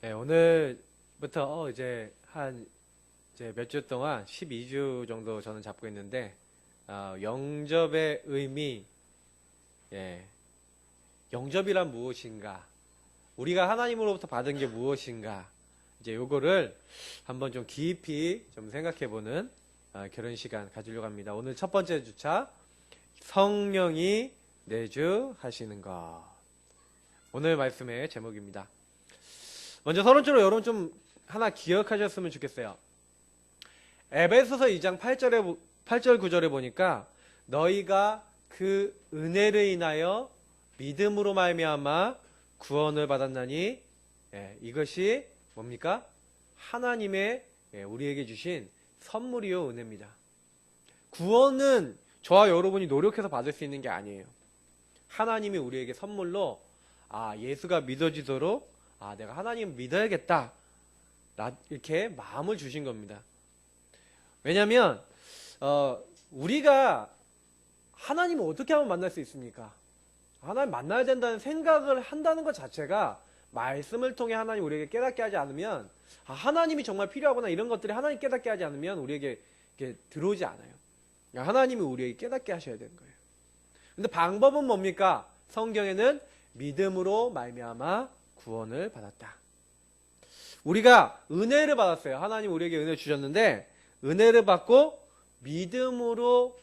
네, 오늘부터 이제 몇 주 동안 12주 정도 저는 잡고 있는데, 영접의 의미, 영접이란 무엇인가? 우리가 하나님으로부터 받은 게 무엇인가? 이제 요거를 한번 좀 깊이 좀 생각해보는 그런 시간 가지려고 합니다. 오늘 첫 번째 주차, 성령이 내주하시는 것. 오늘 말씀의 제목입니다. 먼저 서론적으로 여러분 좀 하나 기억하셨으면 좋겠어요. 에베소서 2장 8절 9절에 보니까 너희가 그 은혜를 인하여 믿음으로 말미암아 구원을 받았나니, 이것이 뭡니까? 하나님의 우리에게 주신 선물이요 은혜입니다. 구원은 저와 여러분이 노력해서 받을 수 있는 게 아니에요. 하나님이 우리에게 선물로 예수가 믿어지도록 내가 하나님 믿어야겠다 이렇게 마음을 주신 겁니다. 왜냐하면 우리가 하나님을 어떻게 하면 만날 수 있습니까? 하나님 만나야 된다는 생각을 한다는 것 자체가 말씀을 통해 하나님 우리에게 깨닫게 하지 않으면, 하나님이 정말 필요하구나 이런 것들이 하나님 깨닫게 하지 않으면 우리에게 들어오지 않아요. 하나님이 우리에게 깨닫게 하셔야 되는 거예요. 근데 방법은 뭡니까? 성경에는 믿음으로 말미암아 구원을 받았다. 우리가 은혜를 받았어요. 하나님 우리에게 은혜 주셨는데, 은혜를 받고 믿음으로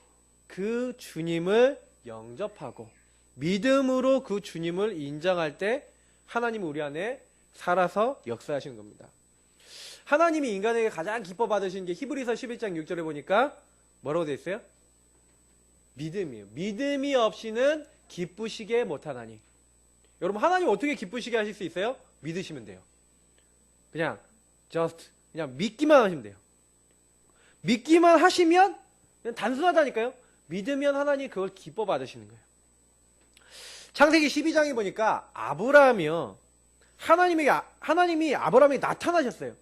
그 주님을 영접하고 믿음으로 그 주님을 인정할 때 하나님이 우리 안에 살아서 역사하시는 겁니다. 하나님이 인간에게 가장 기뻐 받으신 게 히브리서 11장 6절에 보니까 뭐라고 되어 있어요? 믿음이에요. 믿음이 없이는 기쁘시게 못하나니. 여러분, 하나님 어떻게 기쁘시게 하실 수 있어요? 믿으시면 돼요. 그냥 믿기만 하시면 돼요. 믿기만 하시면 그냥 단순하다니까요. 믿으면 하나님 그걸 기뻐 받으시는 거예요. 창세기 12장에 보니까 아브라함이요, 하나님이 아브라함에게 나타나셨어요.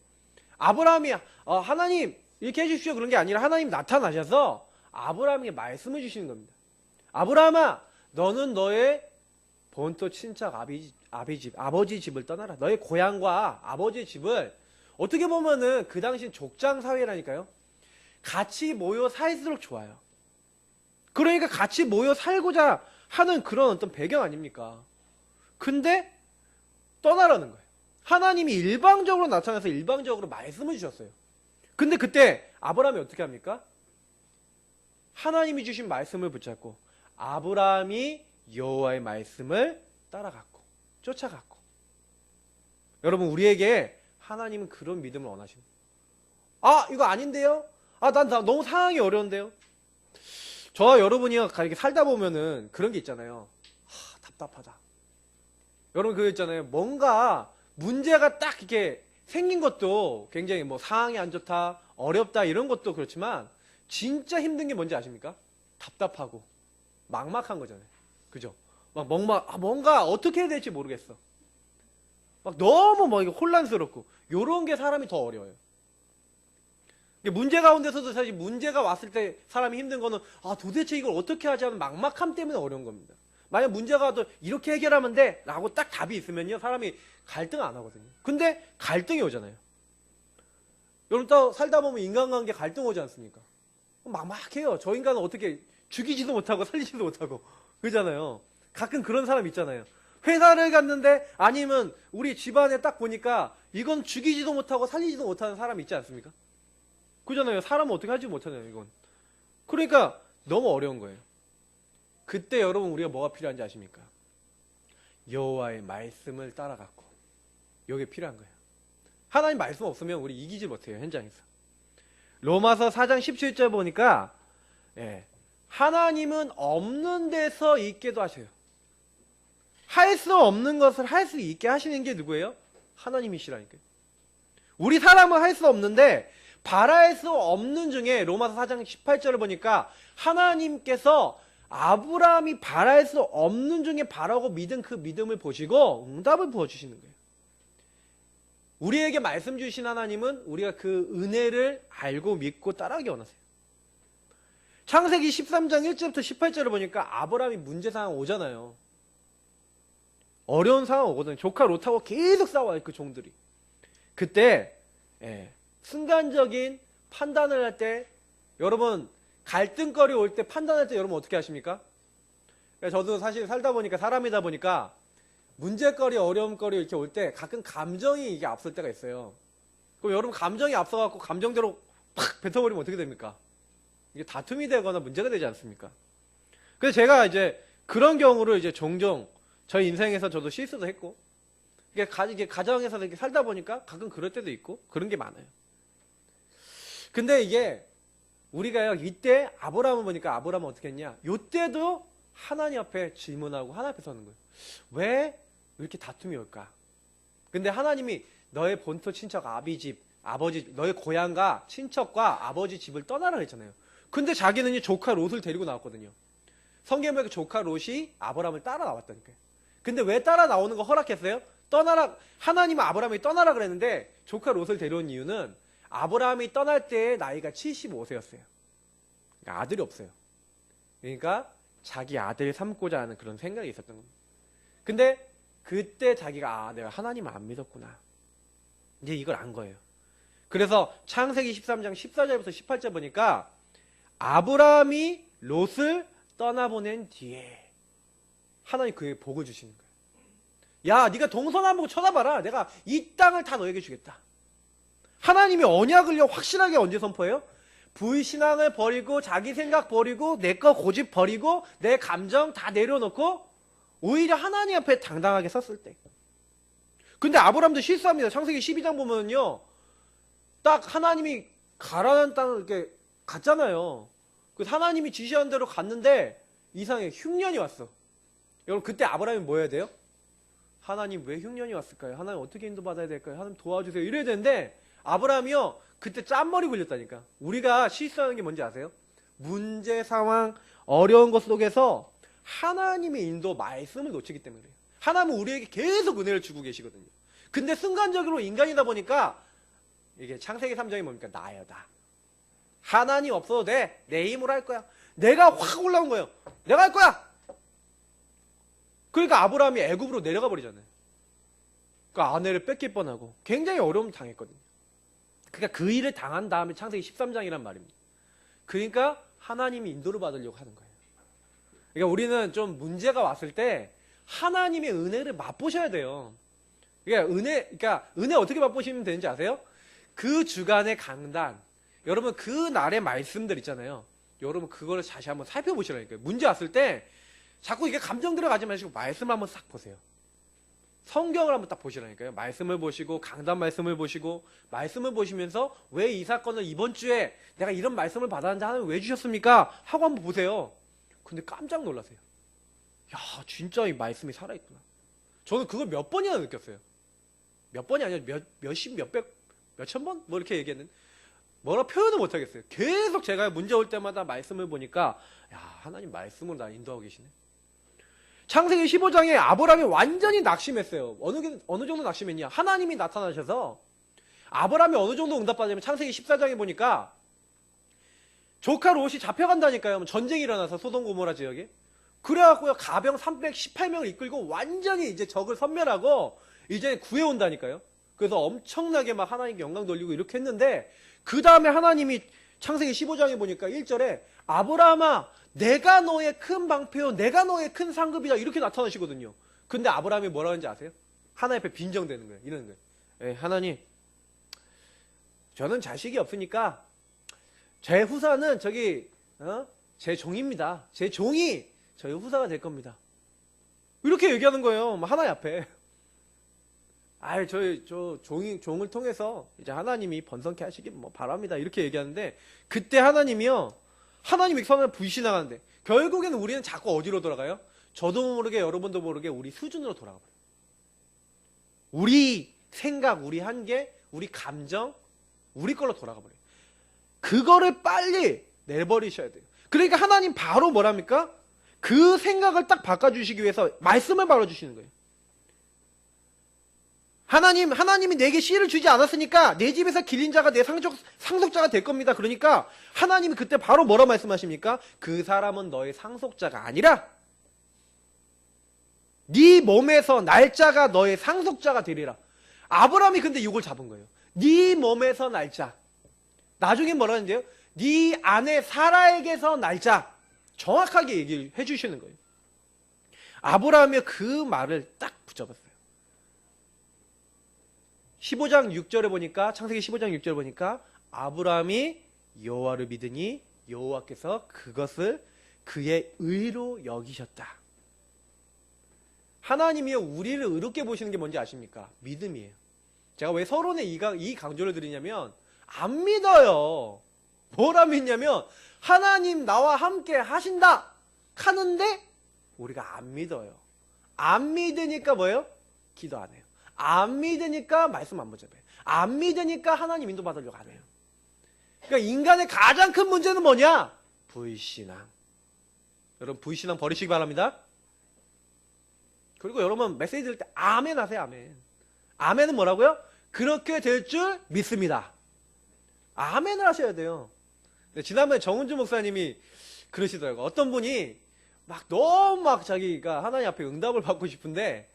아브라함이 하나님 이렇게 해주십시오 그런 게 아니라 하나님이 나타나셔서 아브라함에게 말씀을 주시는 겁니다. 아브라함아, 너는 너의 본토 친척 아버지 집을 떠나라. 너의 고향과 아버지의 집을, 어떻게 보면은 그 당시엔 족장 사회라니까요. 같이 모여 살수록 좋아요. 그러니까 같이 모여 살고자 하는 그런 어떤 배경 아닙니까? 근데 떠나라는 거예요. 하나님이 일방적으로 나타나서 일방적으로 말씀을 주셨어요. 근데 그때 아브라함이 어떻게 합니까? 하나님이 주신 말씀을 붙잡고 아브라함이 여호와의 말씀을 따라갔고 쫓아갔고. 여러분, 우리에게 하나님은 그런 믿음을 원하시는 거예요. 이거 아닌데요? 난 너무 상황이 어려운데요? 저와 여러분이 이렇게 살다 보면은 그런 게 있잖아요. 답답하다. 여러분, 그거 있잖아요. 뭔가 문제가 딱 이렇게 생긴 것도 굉장히 상황이 안 좋다, 어렵다 이런 것도 그렇지만 진짜 힘든 게 뭔지 아십니까? 답답하고 막막한 거잖아요. 그죠? 뭔가 어떻게 해야 될지 모르겠어. 너무 혼란스럽고, 요런 게 사람이 더 어려워요. 문제 가운데서도 사실 문제가 왔을 때 사람이 힘든 거는 도대체 이걸 어떻게 하지 하는 막막함 때문에 어려운 겁니다. 만약 문제가 와도 이렇게 해결하면 돼 라고 딱 답이 있으면요, 사람이 갈등 안 하거든요. 근데 갈등이 오잖아요. 여러분, 또 살다 보면 인간관계 갈등 오지 않습니까? 막막해요. 저 인간은 어떻게 죽이지도 못하고 살리지도 못하고 그러잖아요. 가끔 그런 사람 있잖아요. 회사를 갔는데, 아니면 우리 집안에 딱 보니까 이건 죽이지도 못하고 살리지도 못하는 사람이 있지 않습니까? 그잖아요. 사람은 어떻게 하지 못하냐요, 이건. 그러니까 너무 어려운 거예요. 그때 여러분, 우리가 뭐가 필요한지 아십니까? 여호와의 말씀을 따라갔고, 이게 필요한 거예요. 하나님 말씀 없으면 우리 이기지 못해요, 현장에서. 로마서 4장 17절 보니까 하나님은 없는 데서 있게도 하셔요. 할 수 없는 것을 할 수 있게 하시는 게 누구예요? 하나님이시라니까요. 우리 사람은 할 수 없는데 바랄 수 없는 중에 로마서 4장 18절을 보니까 하나님께서 아브라함이 바랄 수 없는 중에 바라고 믿은 그 믿음을 보시고 응답을 부어주시는 거예요. 우리에게 말씀 주신 하나님은 우리가 그 은혜를 알고 믿고 따라가기 원하세요. 창세기 13장 1절부터 18절을 보니까 아브라함이 문제 상황 오잖아요. 어려운 상황 오거든요. 조카 롯하고 계속 싸워요, 그 종들이. 그때 순간적인 판단을 할 때 여러분 갈등거리 올 때 판단할 때 여러분 어떻게 하십니까? 저도 사실 살다 보니까 사람이다 보니까 문제거리 어려움거리 이렇게 올 때 가끔 감정이 이게 앞설 때가 있어요. 그럼 여러분 감정이 앞서갖고 감정대로 팍 뱉어버리면 어떻게 됩니까? 이게 다툼이 되거나 문제가 되지 않습니까? 그래서 제가 이제 그런 경우를 이제 종종 저희 인생에서 저도 실수도 했고 이게 가정에서 이렇게 살다 보니까 가끔 그럴 때도 있고 그런 게 많아요. 근데 이게 우리가요 이때 아브라함을 보니까 아브라함은 어떻게 했냐? 이때도 하나님 앞에 질문하고 하나님 앞에 서는 거예요. 왜 이렇게 다툼이 올까? 근데 하나님이 너의 본토 친척 아버지 너의 고향과 친척과 아버지 집을 떠나라 했잖아요. 근데 자기는 조카 롯을 데리고 나왔거든요. 성경에 보니까 조카 롯이 아브라함을 따라 나왔다니까요. 근데 왜 따라 나오는 거 허락했어요? 떠나라, 하나님은 아브라함이 떠나라 그랬는데 조카 롯을 데려온 이유는 아브라함이 떠날 때 나이가 75세였어요. 그러니까 아들이 없어요. 그러니까 자기 아들 삼고자 하는 그런 생각이 있었던 겁니다. 근데 그때 자기가 내가 하나님을 안 믿었구나. 이제 이걸 안 거예요. 그래서 창세기 13장 14절부터 18절 보니까 아브라함이 롯을 떠나보낸 뒤에 하나님 그에게 복을 주시는 거예요. 야, 네가 동서남북 쳐다봐라. 내가 이 땅을 다 너에게 주겠다. 하나님이 언약을요 확실하게 언제 선포해요? 불신앙을 버리고 자기 생각 버리고 내 거 고집 버리고 내 감정 다 내려놓고 오히려 하나님 앞에 당당하게 섰을 때. 근데 아브라함도 실수합니다. 창세기 12장 보면요 딱 하나님이 가라는 땅을 이렇게 갔잖아요. 그 하나님이 지시한 대로 갔는데 이상해 흉년이 왔어. 여러분 그때 아브라함이 뭐 해야 돼요? 하나님 왜 흉년이 왔을까요? 하나님 어떻게 인도받아야 될까요? 하나님 도와주세요. 이래야 되는데 아브라함이요 그때 짠머리 굴렸다니까. 우리가 실수하는 게 뭔지 아세요? 문제 상황 어려운 것 속에서 하나님의 인도 말씀을 놓치기 때문에 그래요. 하나님은 우리에게 계속 은혜를 주고 계시거든요. 근데 순간적으로 인간이다 보니까 이게 창세기 3장이 뭡니까? 나야 나. 하나님 없어도 돼. 내 힘으로 할 거야. 내가 확 올라온 거예요. 내가 할 거야. 그러니까 아브라함이 애굽으로 내려가 버리잖아요. 그러니까 아내를 뺏길 뻔하고 굉장히 어려움 당했거든요. 그러니까 그 일을 당한 다음에 창세기 13장이란 말입니다. 그러니까 하나님이 인도를 받으려고 하는 거예요. 그러니까 우리는 좀 문제가 왔을 때 하나님의 은혜를 맛보셔야 돼요. 그러니까 은혜 어떻게 맛보시면 되는지 아세요? 그 주간의 강단, 여러분 그 날의 말씀들 있잖아요. 여러분 그거를 다시 한번 살펴보시라니까요. 문제 왔을 때 자꾸 이게 감정 들어가지 마시고 말씀을 한번 싹 보세요. 성경을 한번 딱 보시라니까요. 말씀을 보시고 강단 말씀을 보시고 말씀을 보시면서 왜 이 사건을 이번 주에 내가 이런 말씀을 받았는데 하나님 왜 주셨습니까? 하고 한번 보세요. 근데 깜짝 놀라세요. 야 진짜 이 말씀이 살아있구나. 저는 그걸 몇 번이나 느꼈어요. 몇 번이 아니라 몇십 몇백 몇천 번? 뭐 이렇게 얘기했는데 뭐라 표현을 못하겠어요. 계속 제가 문제 올 때마다 말씀을 보니까 야 하나님 말씀으로 나 인도하고 계시네. 창세기 15장에 아브라함이 완전히 낙심했어요. 어느 정도 낙심했냐? 하나님이 나타나셔서 아브라함이 어느 정도 응답받으면 창세기 14장에 보니까 조카 롯이 잡혀간다니까요. 전쟁이 일어나서 소돔 고모라 지역에. 그래갖고요 가병 318명을 이끌고 완전히 이제 적을 섬멸하고 이제 구해온다니까요. 그래서 엄청나게 막 하나님께 영광 돌리고 이렇게 했는데 그 다음에 하나님이 창세기 15장에 보니까 1절에 아브라함아 내가 너의 큰 방패요 내가 너의 큰 상급이다 이렇게 나타나시거든요. 근데 아브라함이 뭐라 하는지 아세요? 하나님 앞에 빈정대는 거예요. 이러는 거예요. 하나님 저는 자식이 없으니까 제 후사는 제 종입니다. 제 종이 저희 후사가 될 겁니다. 이렇게 얘기하는 거예요. 하나님 앞에. 저 종을 통해서 이제 하나님이 번성케 하시길 바랍니다. 이렇게 얘기하는데 그때 하나님이 선을 불신하는데 결국에는 우리는 자꾸 어디로 돌아가요? 저도 모르게 여러분도 모르게 우리 수준으로 돌아가 버려요. 우리 생각, 우리 한계, 우리 감정, 우리 걸로 돌아가 버려요. 그거를 빨리 내버리셔야 돼요. 그러니까 하나님 바로 뭐랍니까? 그 생각을 딱 바꿔주시기 위해서 말씀을 바꿔주시는 거예요. 하나님이 내게 씨를 주지 않았으니까 내 집에서 길린 자가 내 상속자가 될 겁니다. 그러니까 하나님이 그때 바로 뭐라 말씀하십니까? 그 사람은 너의 상속자가 아니라 네 몸에서 날짜가 너의 상속자가 되리라. 아브라함이 근데 이걸 잡은 거예요. 네 몸에서 날자. 나중에 뭐라 하는데요? 네 아내 사라에게서 날자. 정확하게 얘기를 해주시는 거예요. 아브라함이 그 말을 딱 붙잡았어요. 15장 6절에 보니까, 창세기 15장 6절에 보니까 아브라함이 여호와를 믿으니 여호와께서 그것을 그의 의로 여기셨다. 하나님이 우리를 의롭게 보시는 게 뭔지 아십니까? 믿음이에요. 제가 왜 서론에 이 강조를 드리냐면 안 믿어요. 뭘 안 믿냐면 하나님 나와 함께 하신다 하는데 우리가 안 믿어요. 안 믿으니까 뭐예요? 기도 안 해요. 안 믿으니까 말씀 안 붙잡아요. 안 믿으니까 하나님 인도받으려고 안 해요. 그러니까 인간의 가장 큰 문제는 뭐냐? 불신앙. 여러분 불신앙 버리시기 바랍니다. 그리고 여러분 메시지 들을 때 아멘 하세요. 아멘. 아멘은 뭐라고요? 그렇게 될 줄 믿습니다. 아멘을 하셔야 돼요. 지난번에 정은주 목사님이 그러시더라고요. 어떤 분이 막 너무 막 자기가 하나님 앞에 응답을 받고 싶은데,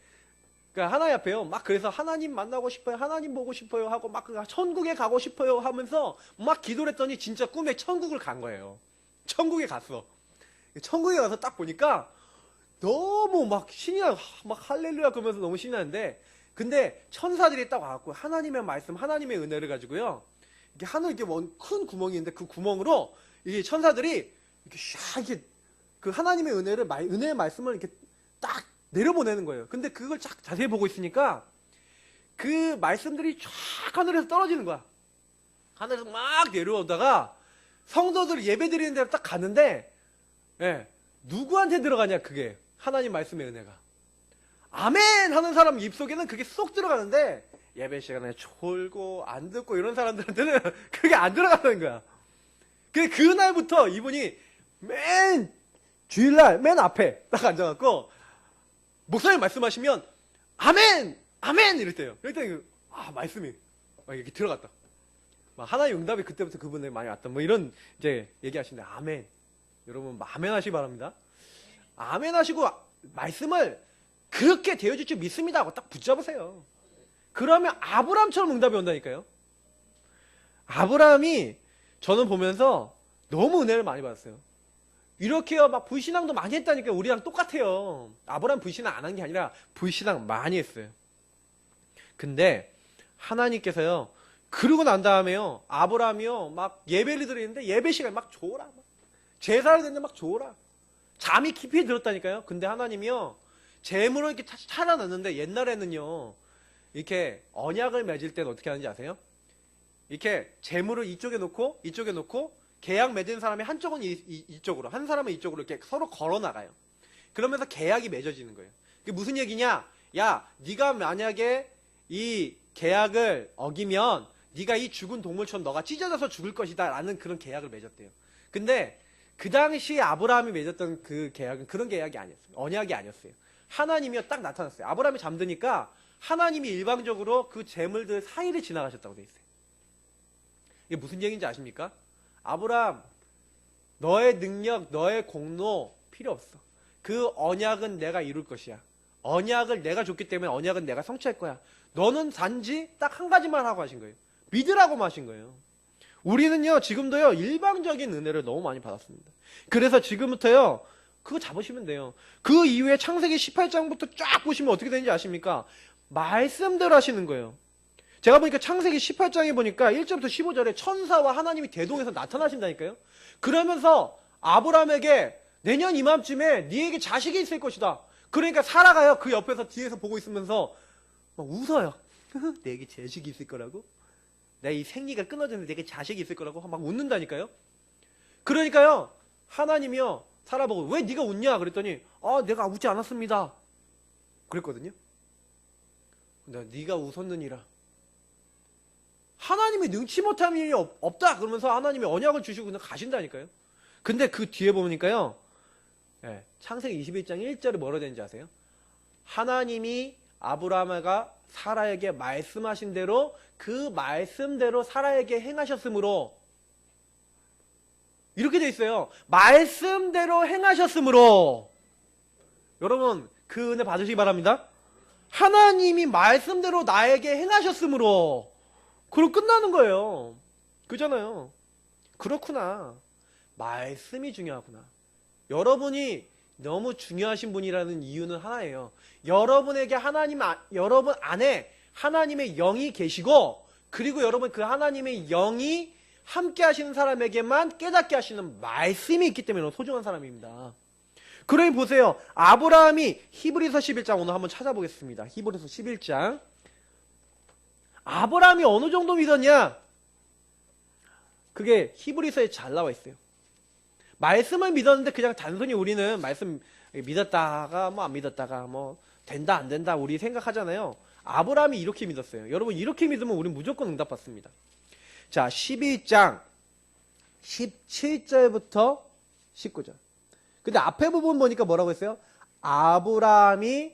그러니까 하나님 앞에요. 막 그래서 하나님 만나고 싶어요. 하나님 보고 싶어요. 하고 막 천국에 가고 싶어요. 하면서 막 기도를 했더니 진짜 꿈에 천국을 간 거예요. 천국에 갔어. 천국에 가서 딱 보니까 너무 막 신이 나, 막 할렐루야 그러면서 너무 신이 나는데, 근데 천사들이 딱 와갖고 하나님의 말씀, 하나님의 은혜를 가지고요. 이게 하늘 이렇게 큰 구멍이 있는데 그 구멍으로 이게 천사들이 이렇게 샥 이렇게 그 하나님의 은혜의 말씀을 이렇게 딱 내려보내는 거예요. 근데 그걸 쫙 자세히 보고 있으니까 그 말씀들이 쫙 하늘에서 떨어지는 거야. 하늘에서 막 내려오다가 성도들 예배 드리는 데로 딱 갔는데, 예, 누구한테 들어가냐 그게 하나님 말씀의 은혜가. 아멘 하는 사람 입속에는 그게 쏙 들어가는데 예배 시간에 졸고 안 듣고 이런 사람들한테는 그게 안 들어가는 거야. 그날부터 이분이 맨 주일날 맨 앞에 딱 앉아갖고 목사님 말씀하시면 아멘! 아멘! 이럴 때요. 그랬더니 말씀이 막 이렇게 들어갔다. 막 하나님 응답이 그때부터 그분에 많이 왔다. 뭐 이런 이제 얘기하시는데 아멘. 여러분 아멘 하시기 바랍니다. 아멘 하시고 말씀을 그렇게 되어줄 줄 믿습니다 하고 딱 붙잡으세요. 그러면 아브라함처럼 응답이 온다니까요. 아브라함이 저는 보면서 너무 은혜를 많이 받았어요. 이렇게요 막 불신앙도 많이 했다니까요. 우리랑 똑같아요. 아브라함 불신앙 안 한 게 아니라 불신앙 많이 했어요. 근데 하나님께서요 그러고 난 다음에요 아브라함이요 막 예배를 드리는데 예배 시간에 막 줘라, 막 제사를 드리는데 막 줘라, 잠이 깊이 들었다니까요. 근데 하나님이요 재물을 이렇게 찾아놨는데 옛날에는요 이렇게 언약을 맺을 때는 어떻게 하는지 아세요? 이렇게 재물을 이쪽에 놓고 계약 맺은 사람이 한쪽은 이쪽으로, 한 사람은 이쪽으로 이렇게 서로 걸어 나가요. 그러면서 계약이 맺어지는 거예요. 그게 무슨 얘기냐? 야, 네가 만약에 이 계약을 어기면 네가 이 죽은 동물처럼 너가 찢어져서 죽을 것이다 라는 그런 계약을 맺었대요. 근데 그 당시 아브라함이 맺었던 그 계약은 그런 계약이 아니었어요. 언약이 아니었어요. 하나님이 딱 나타났어요. 아브라함이 잠드니까 하나님이 일방적으로 그 재물들 사이를 지나가셨다고 돼 있어요. 이게 무슨 얘기인지 아십니까? 아브라함, 너의 능력, 너의 공로 필요 없어. 그 언약은 내가 이룰 것이야. 언약을 내가 줬기 때문에 언약은 내가 성취할 거야. 너는 단지 딱 한 가지만 하고 하신 거예요. 믿으라고 하신 거예요. 우리는요 지금도요 일방적인 은혜를 너무 많이 받았습니다. 그래서 지금부터요 그거 잡으시면 돼요. 그 이후에 창세기 18장부터 쫙 보시면 어떻게 되는지 아십니까? 말씀대로 하시는 거예요. 제가 보니까 창세기 18장에 보니까 1절부터 15절에 천사와 하나님이 대동해서 나타나신다니까요. 그러면서 아브라함에게 내년 이맘쯤에 네에게 자식이 있을 것이다. 그러니까 사라가요 그 옆에서 뒤에서 보고 있으면서 막 웃어요. 내게 자식이 있을 거라고? 내가 이 생리가 끊어졌는데 내게 자식이 있을 거라고 막 웃는다니까요. 그러니까요 하나님이요 사라 보고 왜 네가 웃냐 그랬더니 내가 웃지 않았습니다 그랬거든요. 네가 웃었느니라. 하나님이 능치 못한 일이 없다 그러면서 하나님이 언약을 주시고 그냥 가신다니까요. 근데 그 뒤에 보니까요 창세기 21장 1절에 뭐라 되는지 아세요? 하나님이 아브라함과 사라에게 말씀하신 대로 그 말씀대로 사라에게 행하셨으므로, 이렇게 돼 있어요. 말씀대로 행하셨으므로. 여러분 그 은혜 받으시기 바랍니다. 하나님이 말씀대로 나에게 행하셨으므로 그럼 끝나는 거예요. 그잖아요. 그렇구나. 말씀이 중요하구나. 여러분이 너무 중요하신 분이라는 이유는 하나예요. 여러분에게 여러분 안에 하나님의 영이 계시고, 그리고 여러분 그 하나님의 영이 함께 하시는 사람에게만 깨닫게 하시는 말씀이 있기 때문에 소중한 사람입니다. 그러니 보세요. 아브라함이 히브리서 11장 오늘 한번 찾아보겠습니다. 히브리서 11장. 아브라함이 어느 정도 믿었냐? 그게 히브리서에 잘 나와 있어요. 말씀을 믿었는데 그냥 단순히 우리는 말씀 믿었다가 뭐 안 믿었다가 뭐 된다 안 된다 우리 생각하잖아요. 아브라함이 이렇게 믿었어요. 여러분 이렇게 믿으면 우린 무조건 응답받습니다. 자, 12장 17절부터 19절. 근데 앞에 부분 보니까 뭐라고 했어요? 아브라함이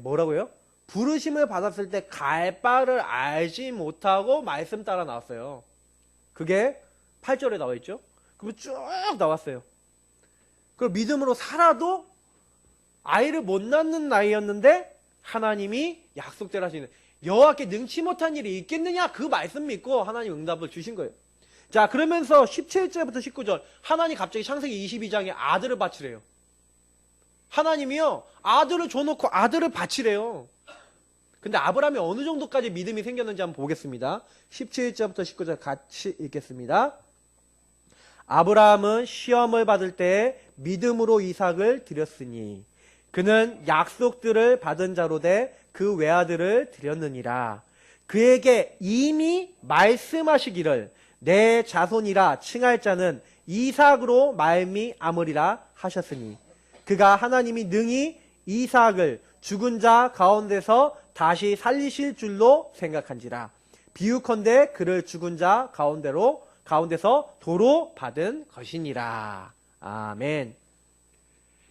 뭐라고요? 부르심을 받았을 때 갈 바를 알지 못하고 말씀 따라 나왔어요. 그게 8절에 나와 있죠? 그럼 쭉 나왔어요. 그럼 믿음으로 살아도 아이를 못 낳는 나이였는데 하나님이 약속대로 하시는 여호와께 능치 못한 일이 있겠느냐? 그 말씀 믿고 하나님 응답을 주신 거예요. 자, 그러면서 17절부터 19절 하나님 갑자기 창세기 22장에 아들을 바치래요. 하나님이요 아들을 줘놓고 아들을 바치래요. 근데 아브라함이 어느 정도까지 믿음이 생겼는지 한번 보겠습니다. 17절부터 19절 같이 읽겠습니다. 아브라함은 시험을 받을 때 믿음으로 이삭을 드렸으니 그는 약속들을 받은 자로 돼 그 외아들을 드렸느니라. 그에게 이미 말씀하시기를 내 자손이라 칭할 자는 이삭으로 말미암으리라 하셨으니 그가 하나님이 능히 이삭을 죽은 자 가운데서 다시 살리실 줄로 생각한지라. 비유컨대 그를 죽은 자 가운데서 도로 받은 것이니라. 아멘.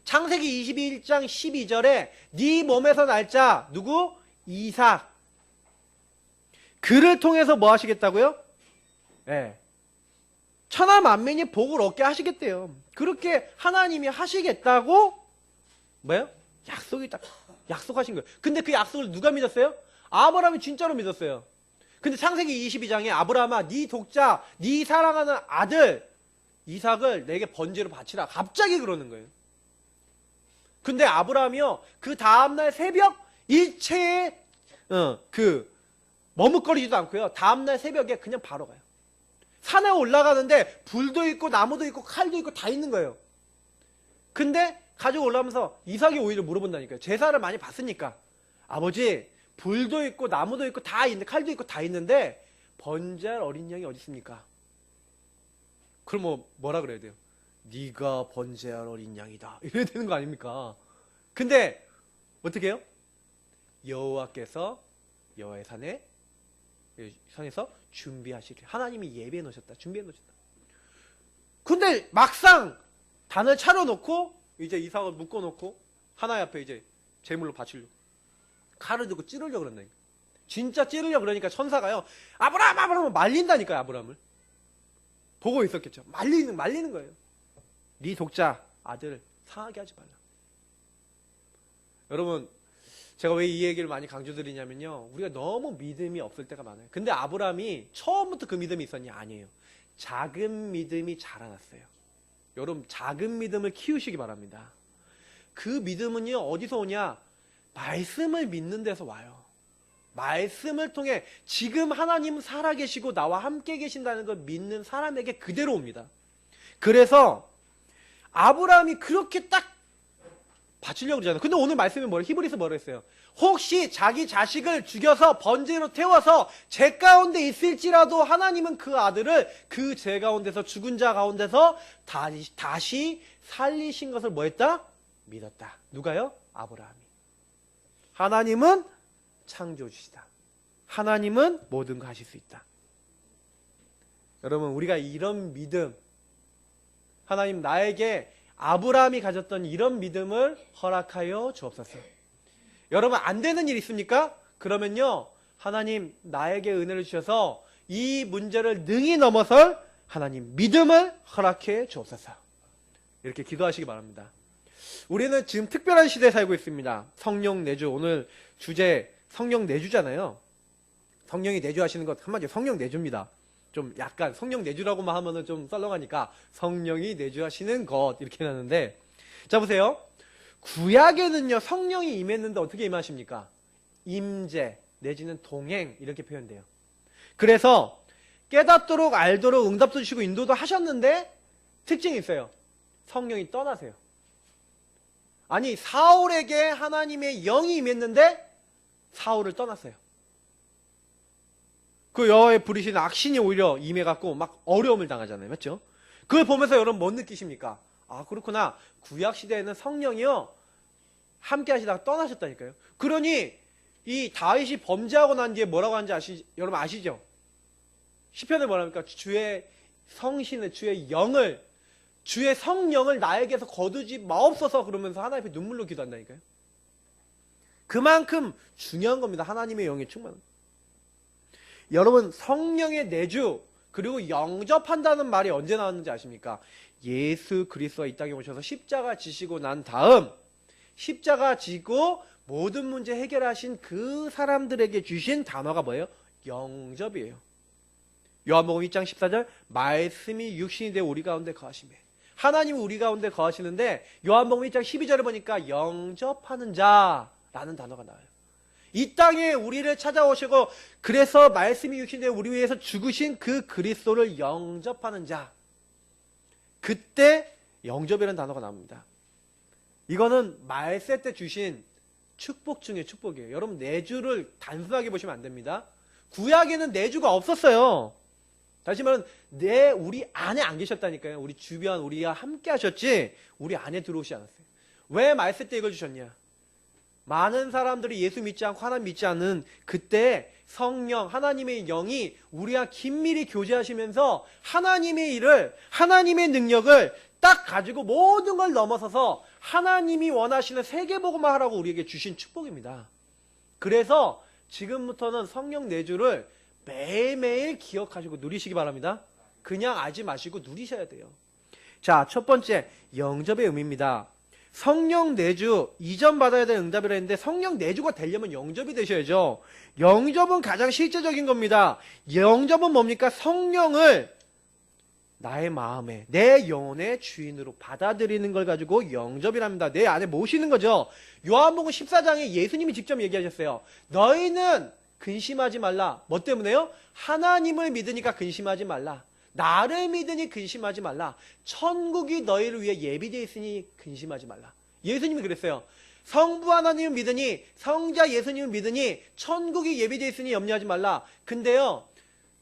창세기 21장 12절에 네 몸에서 날 자 누구? 이삭. 그를 통해서 뭐 하시겠다고요? 네. 천하 만민이 복을 얻게 하시겠대요. 그렇게 하나님이 하시겠다고 뭐예요? 약속하신 거예요. 근데 그 약속을 누가 믿었어요? 아브라함이 진짜로 믿었어요. 근데 창세기 22장에 아브라함아 네 독자 네 사랑하는 아들 이삭을 내게 번제로 바치라. 갑자기 그러는 거예요. 근데 아브라함이요 그 다음날 새벽 일체에 머뭇거리지도 않고요. 다음날 새벽에 그냥 바로 가요. 산에 올라가는데 불도 있고 나무도 있고 칼도 있고 다 있는 거예요. 근데 가지고 올라오면서 이삭이 오히려 물어본다니까요. 제사를 많이 봤으니까 아버지 불도 있고 나무도 있고 다 있는데 칼도 있고 다 있는데 번제할 어린 양이 어디 있습니까? 그럼 뭐라 그래야 돼요? 네가 번제할 어린 양이다 이래야 되는 거 아닙니까? 근데 어떻게 해요? 여호와께서 여호와의 산에서 준비하시길 하나님이 예배해 놓으셨다. 준비해 놓으셨다. 근데 막상 단을 차려놓고 이제 이삭을 묶어놓고 하나님 앞에 이제 제물로 바치려고 칼을 들고 찌르려고 그런다니까. 진짜 찌르려고 그러니까 천사가요 아브라함 말린다니까요. 아브라함을 보고 있었겠죠. 말리는 거예요. 네 독자 아들을 상하게 하지 말라. 여러분 제가 왜 이 얘기를 많이 강조드리냐면요. 우리가 너무 믿음이 없을 때가 많아요. 근데 아브라함이 처음부터 그 믿음이 있었냐? 아니에요. 작은 믿음이 자라났어요. 여러분 작은 믿음을 키우시기 바랍니다. 그 믿음은요 어디서 오냐? 말씀을 믿는 데서 와요. 말씀을 통해 지금 하나님은 살아계시고 나와 함께 계신다는 걸 믿는 사람에게 그대로 옵니다. 그래서 아브라함이 그렇게 딱 바치려고 그러잖아요. 근데 오늘 말씀이 뭐예요? 히브리서 뭐라 했어요? 혹시 자기 자식을 죽여서 번제로 태워서 제 가운데 있을지라도 하나님은 그 아들을 그 제 가운데서 죽은 자 가운데서 다시 살리신 것을 뭐 했다? 믿었다. 누가요? 아브라함이. 하나님은 창조주시다. 하나님은 모든 거 하실 수 있다. 여러분 우리가 이런 믿음 하나님 나에게 아브라함이 가졌던 이런 믿음을 허락하여 주옵소서. 여러분 안 되는 일 있습니까? 그러면요 하나님 나에게 은혜를 주셔서 이 문제를 능히 넘어설 하나님 믿음을 허락해 주옵소서. 이렇게 기도하시기 바랍니다. 우리는 지금 특별한 시대에 살고 있습니다. 성령 내주, 오늘 주제 성령 내주잖아요. 성령이 내주하시는 것 한마디로 성령 내주입니다. 좀 약간 성령 내주라고만 하면은 좀 썰렁하니까 성령이 내주하시는 것 이렇게 해놨는데, 자 보세요. 구약에는요 성령이 임했는데 어떻게 임하십니까? 임재 내지는 동행 이렇게 표현돼요. 그래서 깨닫도록 알도록 응답도 주시고 인도도 하셨는데 특징이 있어요. 성령이 떠나세요. 아니 사울에게 하나님의 영이 임했는데 사울을 떠났어요. 그 여호와의 부르신 악신이 오히려 임해갖고 막 어려움을 당하잖아요. 맞죠? 그걸 보면서 여러분 뭐 느끼십니까? 아 그렇구나. 구약시대에는 성령이요 함께 하시다가 떠나셨다니까요. 그러니 이 다윗이 범죄하고 난 뒤에 뭐라고 하는지 여러분 아시죠? 시편에 뭐랍니까? 주의 성신을, 주의 영을, 주의 성령을 나에게서 거두지 마옵소서 그러면서 하나님 앞에 눈물로 기도한다니까요. 그만큼 중요한 겁니다. 하나님의 영의 충만. 여러분 성령의 내주 그리고 영접한다는 말이 언제 나왔는지 아십니까? 예수 그리스도가 이 땅에 오셔서 십자가 지시고 난 다음 십자가 지고 모든 문제 해결하신 그 사람들에게 주신 단어가 뭐예요? 영접이에요. 요한복음 2장 14절 말씀이 육신이 되어 우리 가운데 거하시매. 하나님이 우리 가운데 거하시는데 요한복음 1장 12절에 보니까 영접하는 자라는 단어가 나와요. 이 땅에 우리를 찾아오시고 그래서 말씀이 육신이 되어 우리 위해서 죽으신 그 그리스도를 영접하는 자. 그때 영접이라는 단어가 나옵니다. 이거는 말세 때 주신 축복 중에 축복이에요. 여러분 내주를 단순하게 보시면 안 됩니다. 구약에는 내주가 없었어요. 다시 말하면 우리 안에 안 계셨다니까요. 우리 주변 우리와 함께 하셨지 우리 안에 들어오지 않았어요. 왜 말세 때 이걸 주셨냐? 많은 사람들이 예수 믿지 않고 하나님 믿지 않는 그때 성령 하나님의 영이 우리와 긴밀히 교제하시면서 하나님의 일을 하나님의 능력을 딱 가지고 모든 걸 넘어서서 하나님이 원하시는 세계복음화 하라고 우리에게 주신 축복입니다. 그래서 지금부터는 성령 내주를 매일매일 기억하시고 누리시기 바랍니다. 그냥 알지 마시고 누리셔야 돼요. 자, 첫 번째 영접의 의미입니다. 성령 내주 이전 받아야 될 응답이라 했는데 성령 내주가 되려면 영접이 되셔야죠. 영접은 가장 실제적인 겁니다. 영접은 뭡니까? 성령을 나의 마음에 내 영혼의 주인으로 받아들이는 걸 가지고 영접이랍니다. 내 안에 모시는 거죠. 요한복음 14장에 예수님이 직접 얘기하셨어요. 너희는 근심하지 말라. 뭐 때문에요? 하나님을 믿으니까 근심하지 말라. 나를 믿으니 근심하지 말라. 천국이 너희를 위해 예비되어 있으니 근심하지 말라. 예수님이 그랬어요. 성부 하나님을 믿으니 성자 예수님을 믿으니 천국이 예비되어 있으니 염려하지 말라. 근데요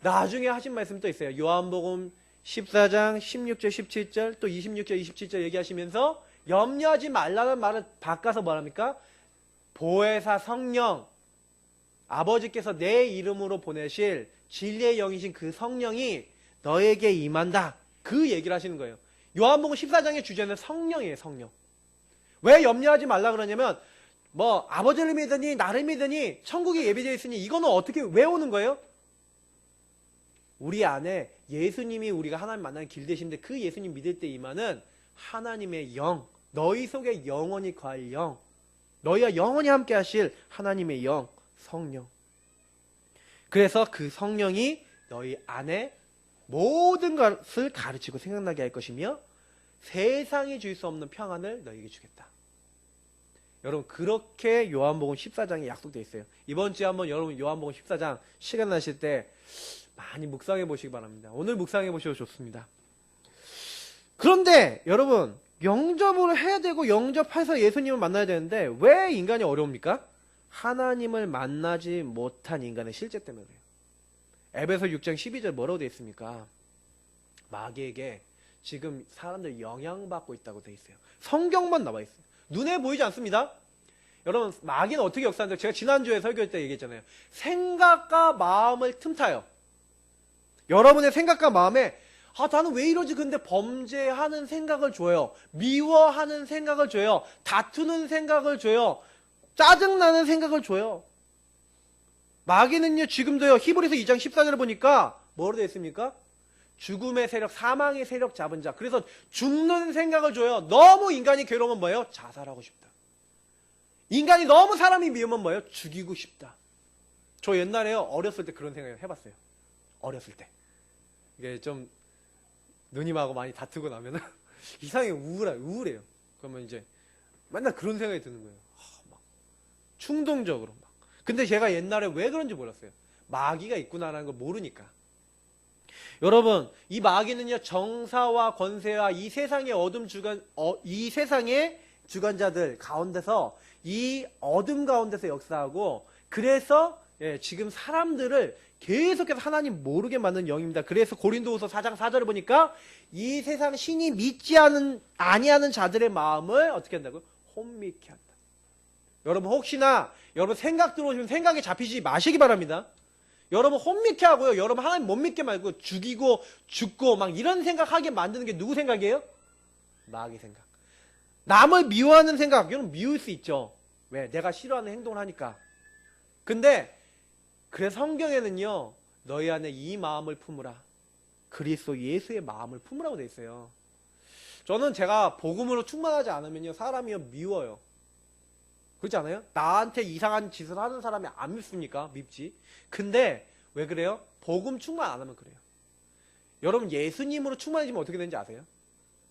나중에 하신 말씀 또 있어요. 요한복음 14장 16절 17절 또 26절 27절 얘기하시면서 염려하지 말라는 말을 바꿔서 뭐랍니까? 보혜사 성령 아버지께서 내 이름으로 보내실 진리의 영이신 그 성령이 너에게 임한다. 그 얘기를 하시는 거예요. 요한복음 14장의 주제는 성령이에요. 성령. 왜 염려하지 말라 그러냐면 뭐 아버지를 믿으니 나를 믿으니 천국이 예비되어 있으니 이거는 어떻게 왜 오는 거예요? 우리 안에 예수님이 우리가 하나님 만나는 길 되시는데 그 예수님 믿을 때 임하는 하나님의 영, 너희 속에 영원히 거할 영, 너희와 영원히 함께 하실 하나님의 영, 성령. 그래서 그 성령이 너희 안에 모든 것을 가르치고 생각나게 할 것이며 세상이 줄 수 없는 평안을 너희에게 주겠다. 여러분 그렇게 요한복음 14장에 약속되어 있어요. 이번 주에 한번 여러분 요한복음 14장 시간 나실 때 많이 묵상해 보시기 바랍니다. 오늘 묵상해 보셔도 좋습니다. 그런데 여러분 영접을 해야 되고 영접해서 예수님을 만나야 되는데 왜 인간이 어려웁니까? 하나님을 만나지 못한 인간의 실제 때문에 그래요. 에베소 6장 12절 뭐라고 되어 있습니까? 마귀에게 지금 사람들 영향받고 있다고 되어 있어요. 성경만 나와 있어요. 눈에 보이지 않습니다. 여러분 마귀는 어떻게 역사하는지 제가 지난주에 설교할 때 얘기했잖아요. 생각과 마음을 틈타요. 여러분의 생각과 마음에 나는 왜 이러지? 근데 범죄하는 생각을 줘요. 미워하는 생각을 줘요. 다투는 생각을 줘요. 짜증나는 생각을 줘요. 마귀는요 지금도요 히브리서 2장 14절을 보니까 뭐로 되어 있습니까? 죽음의 세력, 사망의 세력 잡은 자. 그래서 죽는 생각을 줘요. 너무 인간이 괴로우면 뭐예요? 자살하고 싶다. 인간이 너무 사람이 미우면 뭐예요? 죽이고 싶다. 저 옛날에요, 어렸을 때 그런 생각을 해봤어요. 어렸을 때. 이게 좀 누님하고 많이 다투고 나면은 이상하게 우울해요. 그러면 이제 맨날 그런 생각이 드는 거예요. 막 충동적으로 막. 근데 제가 옛날에 왜 그런지 몰랐어요. 마귀가 있구나라는 걸 모르니까. 여러분, 이 마귀는요, 정사와 권세와 이 세상의 이 세상의 주관자들 가운데서, 이 어둠 가운데서 역사하고, 그래서 지금 사람들을 계속해서 하나님 모르게 만든 영입니다. 그래서 고린도후서 4장 4절을 보니까 이 세상 신이 믿지 아니하는 자들의 마음을 어떻게 한다고요? 혼미케 한다. 여러분, 혹시나 여러분 생각 들어오시면 생각에 잡히지 마시기 바랍니다. 여러분 혼미케 하고요. 여러분 하나님 못 믿게 말고 죽이고 죽고 막 이런 생각하게 만드는 게 누구 생각이에요? 마귀 생각. 남을 미워하는 생각. 여러분 미울 수 있죠. 왜? 내가 싫어하는 행동을 하니까. 근데 그래서 성경에는요, 너희 안에 이 마음을 품으라. 그리스도 예수의 마음을 품으라고 돼 있어요. 저는 제가 복음으로 충만하지 않으면요, 사람이요 미워요. 그렇지 않아요? 나한테 이상한 짓을 하는 사람이 안 밉습니까? 밉지. 근데 왜 그래요? 복음 충만 안 하면 그래요. 여러분 예수님으로 충만해지면 어떻게 되는지 아세요?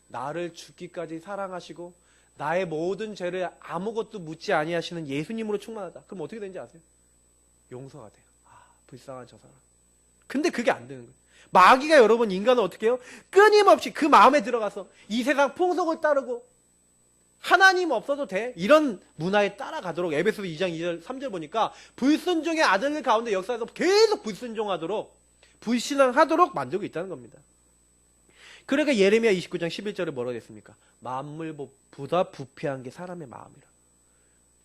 나를 죽기까지 사랑하시고 나의 모든 죄를 아무것도 묻지 아니하시는 예수님으로 충만하다. 그럼 어떻게 되는지 아세요? 용서가 돼요. 불쌍한 저 사람. 근데 그게 안 되는 거예요. 마귀가 여러분 인간을 어떻게 해요? 끊임없이 그 마음에 들어가서 이 세상 풍속을 따르고 하나님 없어도 돼. 이런 문화에 따라가도록 에베소서 2장 2절 3절 보니까 불순종의 아들 가운데 역사에서 계속 불순종하도록 불신앙하도록 만들고 있다는 겁니다. 그러니까 예레미야 29장 11절에 뭐라고 했습니까? 만물보다 부패한 게 사람의 마음이라.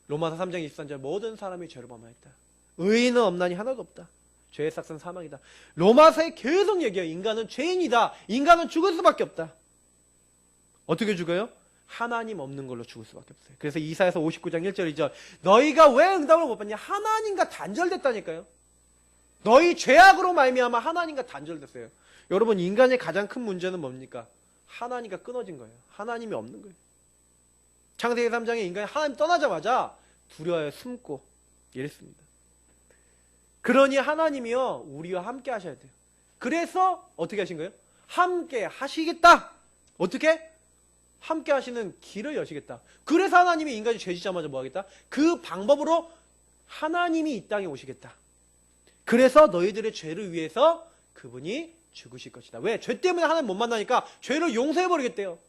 로마서 3장 23절 모든 사람이 죄를 범하였다. 의인은 없나니 하나도 없다. 죄의 삭은 사망이다. 로마서에 계속 얘기해요. 인간은 죄인이다. 인간은 죽을 수밖에 없다. 어떻게 죽어요? 하나님 없는 걸로 죽을 수밖에 없어요. 그래서 이사야서 59장 1절 2절 너희가 왜 응답을 못 받냐? 하나님과 단절됐다니까요. 너희 죄악으로 말미암아 하나님과 단절됐어요. 여러분 인간의 가장 큰 문제는 뭡니까? 하나님과 끊어진 거예요. 하나님이 없는 거예요. 창세기 3장에 인간이 하나님 떠나자마자 두려워요. 숨고 이랬습니다. 그러니 하나님이요 우리와 함께 하셔야 돼요. 그래서 어떻게 하신 거예요? 함께 하시겠다. 어떻게? 함께 하시는 길을 여시겠다. 그래서 하나님이 인간이 죄짓자마자 뭐 하겠다? 그 방법으로 하나님이 이 땅에 오시겠다. 그래서 너희들의 죄를 위해서 그분이 죽으실 것이다. 왜? 죄 때문에 하나님 못 만나니까 죄를 용서해버리겠대요.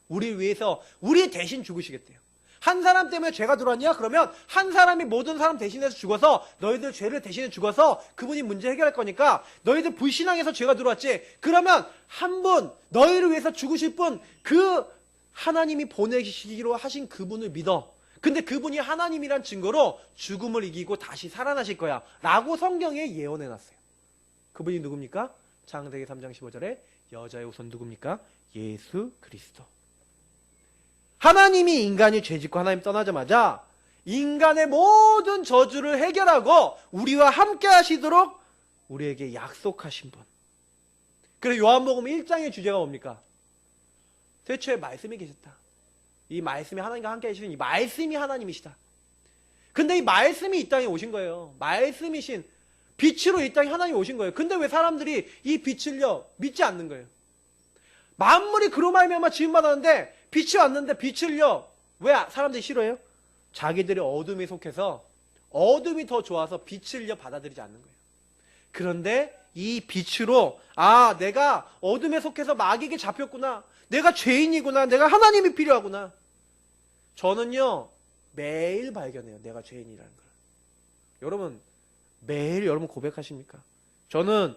우리 위해서 우리 대신 죽으시겠대요. 한 사람 때문에 죄가 들어왔냐? 그러면 한 사람이 모든 사람 대신해서 죽어서 너희들 죄를 대신해 죽어서 그분이 문제 해결할 거니까 너희들 불신앙해서 죄가 들어왔지. 그러면 한 분 너희를 위해서 죽으실 분 그 하나님이 보내시기로 하신 그분을 믿어. 근데 그분이 하나님이란 증거로 죽음을 이기고 다시 살아나실 거야 라고 성경에 예언해놨어요. 그분이 누굽니까? 창세기 3장 15절에 여자의 후손 누굽니까? 예수 그리스도. 하나님이 인간이 죄짓고 하나님 떠나자마자 인간의 모든 저주를 해결하고 우리와 함께 하시도록 우리에게 약속하신 분. 그래서 요한복음 1장의 주제가 뭡니까? 태초에 말씀이 계셨다. 이 말씀이 하나님과 함께 하시는 이 말씀이 하나님이시다. 근데 이 말씀이 이 땅에 오신 거예요. 말씀이신 빛으로 이 땅에 하나님이 오신 거예요. 근데 왜 사람들이 이 빛을요 믿지 않는 거예요? 만물이 그로 말미암아 지음 받았는데 빛이 왔는데 빛을요 왜 사람들이 싫어해요? 자기들이 어둠에 속해서 어둠이 더 좋아서 빛을요 받아들이지 않는 거예요. 그런데 이 빛으로 내가 어둠에 속해서 마귀에게 잡혔구나. 내가 죄인이구나. 내가 하나님이 필요하구나. 저는요 매일 발견해요. 내가 죄인이라는 걸. 여러분 매일 여러분 고백하십니까? 저는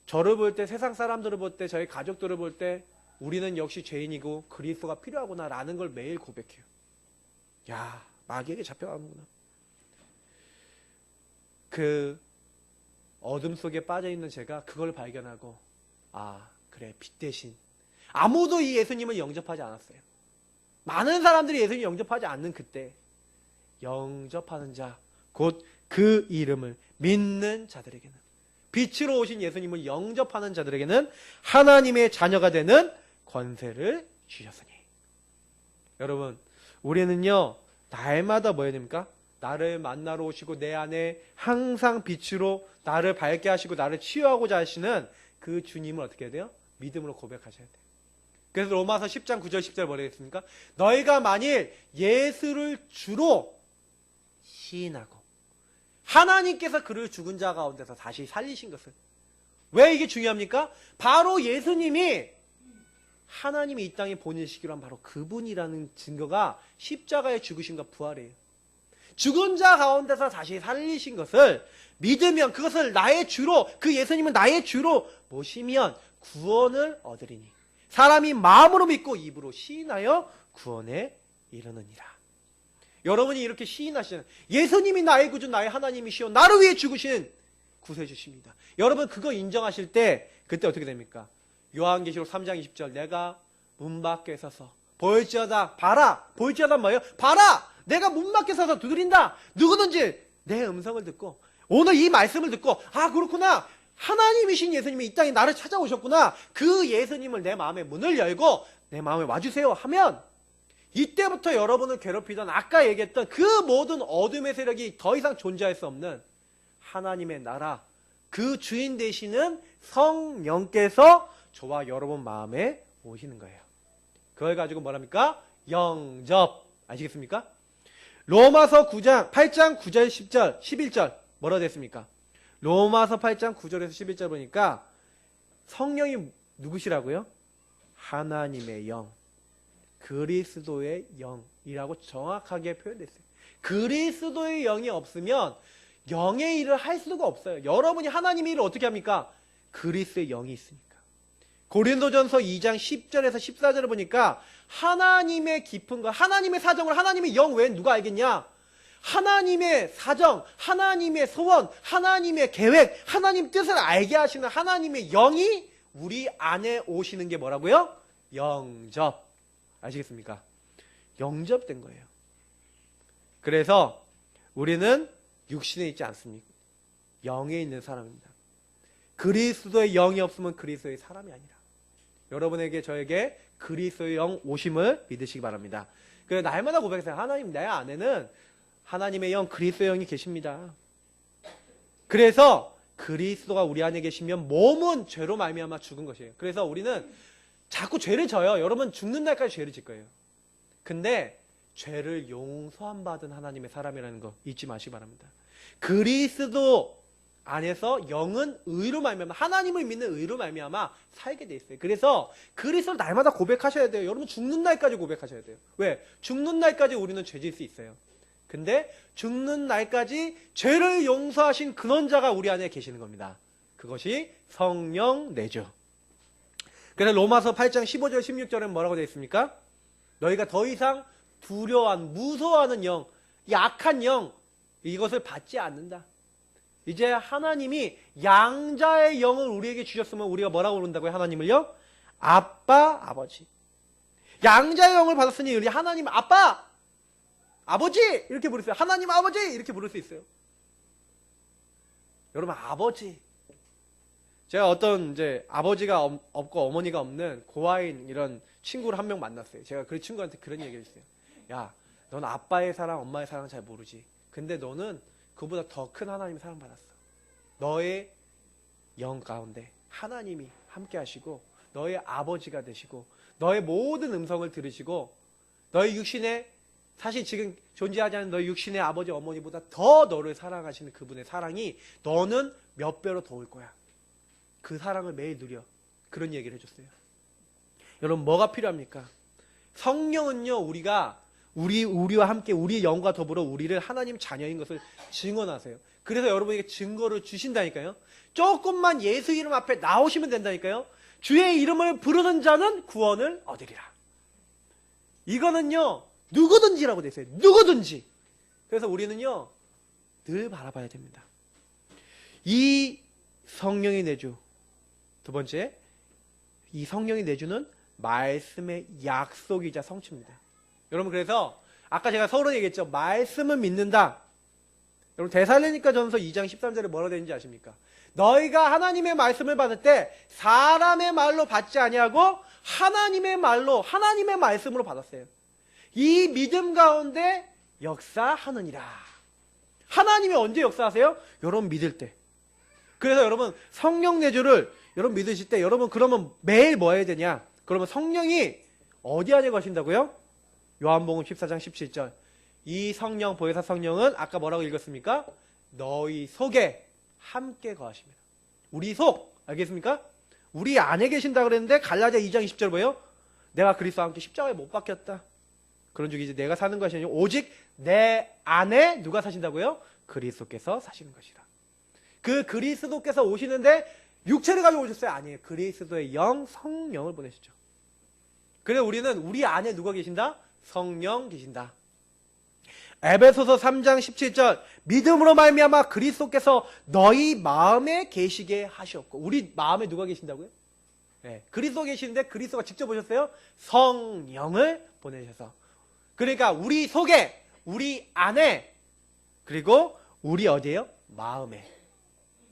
저를 볼 때, 세상 사람들을 볼 때, 저희 가족들을 볼 때 우리는 역시 죄인이고 그리스도가 필요하구나 라는 걸 매일 고백해요. 야, 마귀에게 잡혀가는구나. 그 어둠 속에 빠져있는 제가 그걸 발견하고 그래 빛 대신 아무도 이 예수님을 영접하지 않았어요. 많은 사람들이 예수님 영접하지 않는 그때 영접하는 자, 곧 그 이름을 믿는 자들에게는 빛으로 오신 예수님을 영접하는 자들에게는 하나님의 자녀가 되는 권세를 주셨으니. 여러분, 우리는요 날마다 뭐 해야 됩니까? 나를 만나러 오시고 내 안에 항상 빛으로 나를 밝게 하시고 나를 치유하고자 하시는 그 주님을 어떻게 해야 돼요? 믿음으로 고백하셔야 돼요. 그래서 로마서 10장 9절 10절 뭐라 했습니까? 너희가 만일 예수를 주로 시인하고 하나님께서 그를 죽은 자 가운데서 다시 살리신 것을. 왜 이게 중요합니까? 바로 예수님이 하나님이 이 땅에 보내시기로 한 바로 그분이라는 증거가 십자가의 죽으심과 부활이에요. 죽은 자 가운데서 다시 살리신 것을 믿으면, 그것을 나의 주로, 그 예수님은 나의 주로 모시면 구원을 얻으리니 사람이 마음으로 믿고 입으로 시인하여 구원에 이르느니라. 여러분이 이렇게 시인하시는 예수님이 나의 구주 나의 하나님이시오 나를 위해 죽으신 구세주십니다. 여러분 그거 인정하실 때 그때 어떻게 됩니까? 요한계시록 3장 20절 내가 문 밖에 서서 보일지어다 봐라. 보일지어다 뭐예요? 봐라. 내가 문 밖에 서서 두드린다. 누구든지 내 음성을 듣고 오늘 이 말씀을 듣고 아 그렇구나. 하나님이신 예수님이 이 땅에 나를 찾아오셨구나. 그 예수님을 내 마음의 문을 열고 내 마음에 와주세요 하면 이때부터 여러분을 괴롭히던 아까 얘기했던 그 모든 어둠의 세력이 더 이상 존재할 수 없는 하나님의 나라, 그 주인 되시는 성령께서 저와 여러분 마음에 오시는 거예요. 그걸 가지고 뭐랍니까? 영접. 아시겠습니까? 로마서 8장 9절 10절 11절 뭐라 됐습니까? 로마서 8장 9절에서 11절 보니까 성령이 누구시라고요? 하나님의 영, 그리스도의 영이라고 정확하게 표현됐어요. 그리스도의 영이 없으면 영의 일을 할 수가 없어요. 여러분이 하나님의 일을 어떻게 합니까? 그리스도의 영이 있으니까. 고린도전서 2장 10절에서 14절을 보니까 하나님의 깊은 것, 하나님의 사정을 하나님의 영 외엔 누가 알겠냐? 하나님의 사정, 하나님의 소원, 하나님의 계획, 하나님 뜻을 알게 하시는 하나님의 영이 우리 안에 오시는 게 뭐라고요? 영접. 아시겠습니까? 영접된 거예요. 그래서 우리는 육신에 있지 않습니까? 영에 있는 사람입니다. 그리스도의 영이 없으면 그리스도의 사람이 아니라. 여러분에게 저에게 그리스도의 영 오심을 믿으시기 바랍니다. 그래서 날마다 고백해서 하나님 내 안에는 하나님의 영 그리스도의 영이 계십니다. 그래서 그리스도가 우리 안에 계시면 몸은 죄로 말미암아 죽은 것이에요. 그래서 우리는 자꾸 죄를 져요. 여러분 죽는 날까지 죄를 질 거예요. 근데 죄를 용서함 받은 하나님의 사람이라는 거 잊지 마시기 바랍니다. 그리스도 안에서 영은 의로 말미암아 하나님을 믿는 의로 말미암아 살게 돼 있어요. 그래서 그리스도를 날마다 고백하셔야 돼요. 여러분 죽는 날까지 고백하셔야 돼요. 왜? 죽는 날까지 우리는 죄질 수 있어요. 근데 죽는 날까지 죄를 용서하신 근원자가 우리 안에 계시는 겁니다. 그것이 성령 내주. 그래서 로마서 8장 15절 16절에는 뭐라고 되어 있습니까? 너희가 더 이상 두려워하는 무서워하는 영, 이 악한 영 이것을 받지 않는다. 이제 하나님이 양자의 영을 우리에게 주셨으면 우리가 뭐라고 부른다고요? 하나님을요? 아빠, 아버지. 양자의 영을 받았으니 우리 하나님 아빠, 아버지 이렇게 부를 수 있어요. 하나님 아버지 이렇게 부를 수 있어요. 여러분 아버지. 제가 어떤 이제 아버지가 없고 어머니가 없는 고아인 이런 친구를 한 명 만났어요. 제가 그 친구한테 그런 얘기를 했어요. 야, 넌 아빠의 사랑, 엄마의 사랑 잘 모르지. 근데 너는 그보다 더 큰 하나님의 사랑 받았어. 너의 영 가운데 하나님이 함께 하시고 너의 아버지가 되시고 너의 모든 음성을 들으시고 너의 육신에 사실 지금 존재하지 않는 너의 육신의 아버지 어머니보다 더 너를 사랑하시는 그분의 사랑이 너는 몇 배로 더 올 거야. 그 사랑을 매일 누려. 그런 얘기를 해줬어요. 여러분 뭐가 필요합니까? 성령은요 우리와 함께 우리의 영과 더불어 우리를 하나님 자녀인 것을 증언하세요. 그래서 여러분에게 증거를 주신다니까요. 조금만 예수 이름 앞에 나오시면 된다니까요. 주의 이름을 부르는 자는 구원을 얻으리라. 이거는요 누구든지라고 돼 있어요. 누구든지. 그래서 우리는요 늘 바라봐야 됩니다. 이 성령의 내주. 두 번째, 이 성령이 내주는 말씀의 약속이자 성취입니다. 여러분 그래서 아까 제가 서로 얘기했죠. 말씀을 믿는다. 여러분 데살로니가 전서 2장 13절에 뭐라 되는지 아십니까? 너희가 하나님의 말씀을 받을 때 사람의 말로 받지 아니하고 하나님의 말로, 하나님의 말씀으로 받았어요. 이 믿음 가운데 역사하느니라. 하나님이 언제 역사하세요? 여러분 믿을 때. 그래서 여러분 성령 내주를 여러분 믿으실 때 여러분 그러면 매일 뭐 해야 되냐? 그러면 성령이 어디 안에 거신다고요? 요한복음 14장 17절. 이 성령, 보혜사 성령은 아까 뭐라고 읽었습니까? 너희 속에 함께 거하십니다. 우리 속, 알겠습니까? 우리 안에 계신다 그랬는데 갈라디아 2장 20절 뭐예요? 내가 그리스도와 함께 십자가에 못 박혔다. 그런 즉 이제 내가 사는 것이 아니고 오직 내 안에 누가 사신다고요? 그리스도께서 사시는 것이라. 그 그리스도께서 오시는데 육체를 가지고 오셨어요? 아니에요. 그리스도의 영, 성령을 보내셨죠. 그래서 우리는 우리 안에 누가 계신다? 성령 계신다. 에베소서 3장 17절 믿음으로 말미암아 그리스도께서 너희 마음에 계시게 하셨고 우리 마음에 누가 계신다고요? 네, 그리스도 계시는데 그리스도가 직접 오셨어요? 성령을 보내셔서. 그러니까 우리 속에, 우리 안에, 그리고 우리 어디에요? 마음에.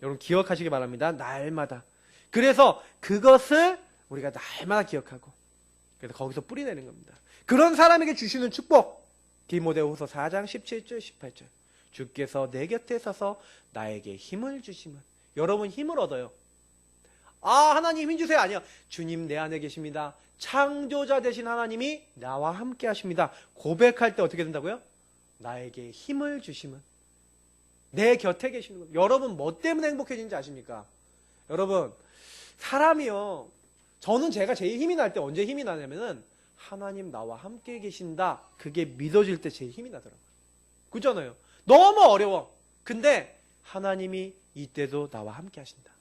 여러분 기억하시기 바랍니다. 날마다. 그래서 그것을 우리가 날마다 기억하고 그래서 거기서 뿌리내는 겁니다. 그런 사람에게 주시는 축복. 디모데후서 4장 17절 18절. 주께서 내 곁에 서서 나에게 힘을 주시면. 여러분 힘을 얻어요. 아 하나님 힘 주세요. 아니요. 주님 내 안에 계십니다. 창조자 되신 하나님이 나와 함께 하십니다. 고백할 때 어떻게 된다고요? 나에게 힘을 주시면. 내 곁에 계시는 겁니다. 여러분 뭐 때문에 행복해지는지 아십니까? 여러분 사람이요. 저는 제가 제일 힘이 날 때 언제 힘이 나냐면은 하나님 나와 함께 계신다. 그게 믿어질 때 제일 힘이 나더라고요. 그렇잖아요. 너무 어려워. 근데 하나님이 이때도 나와 함께 하신다.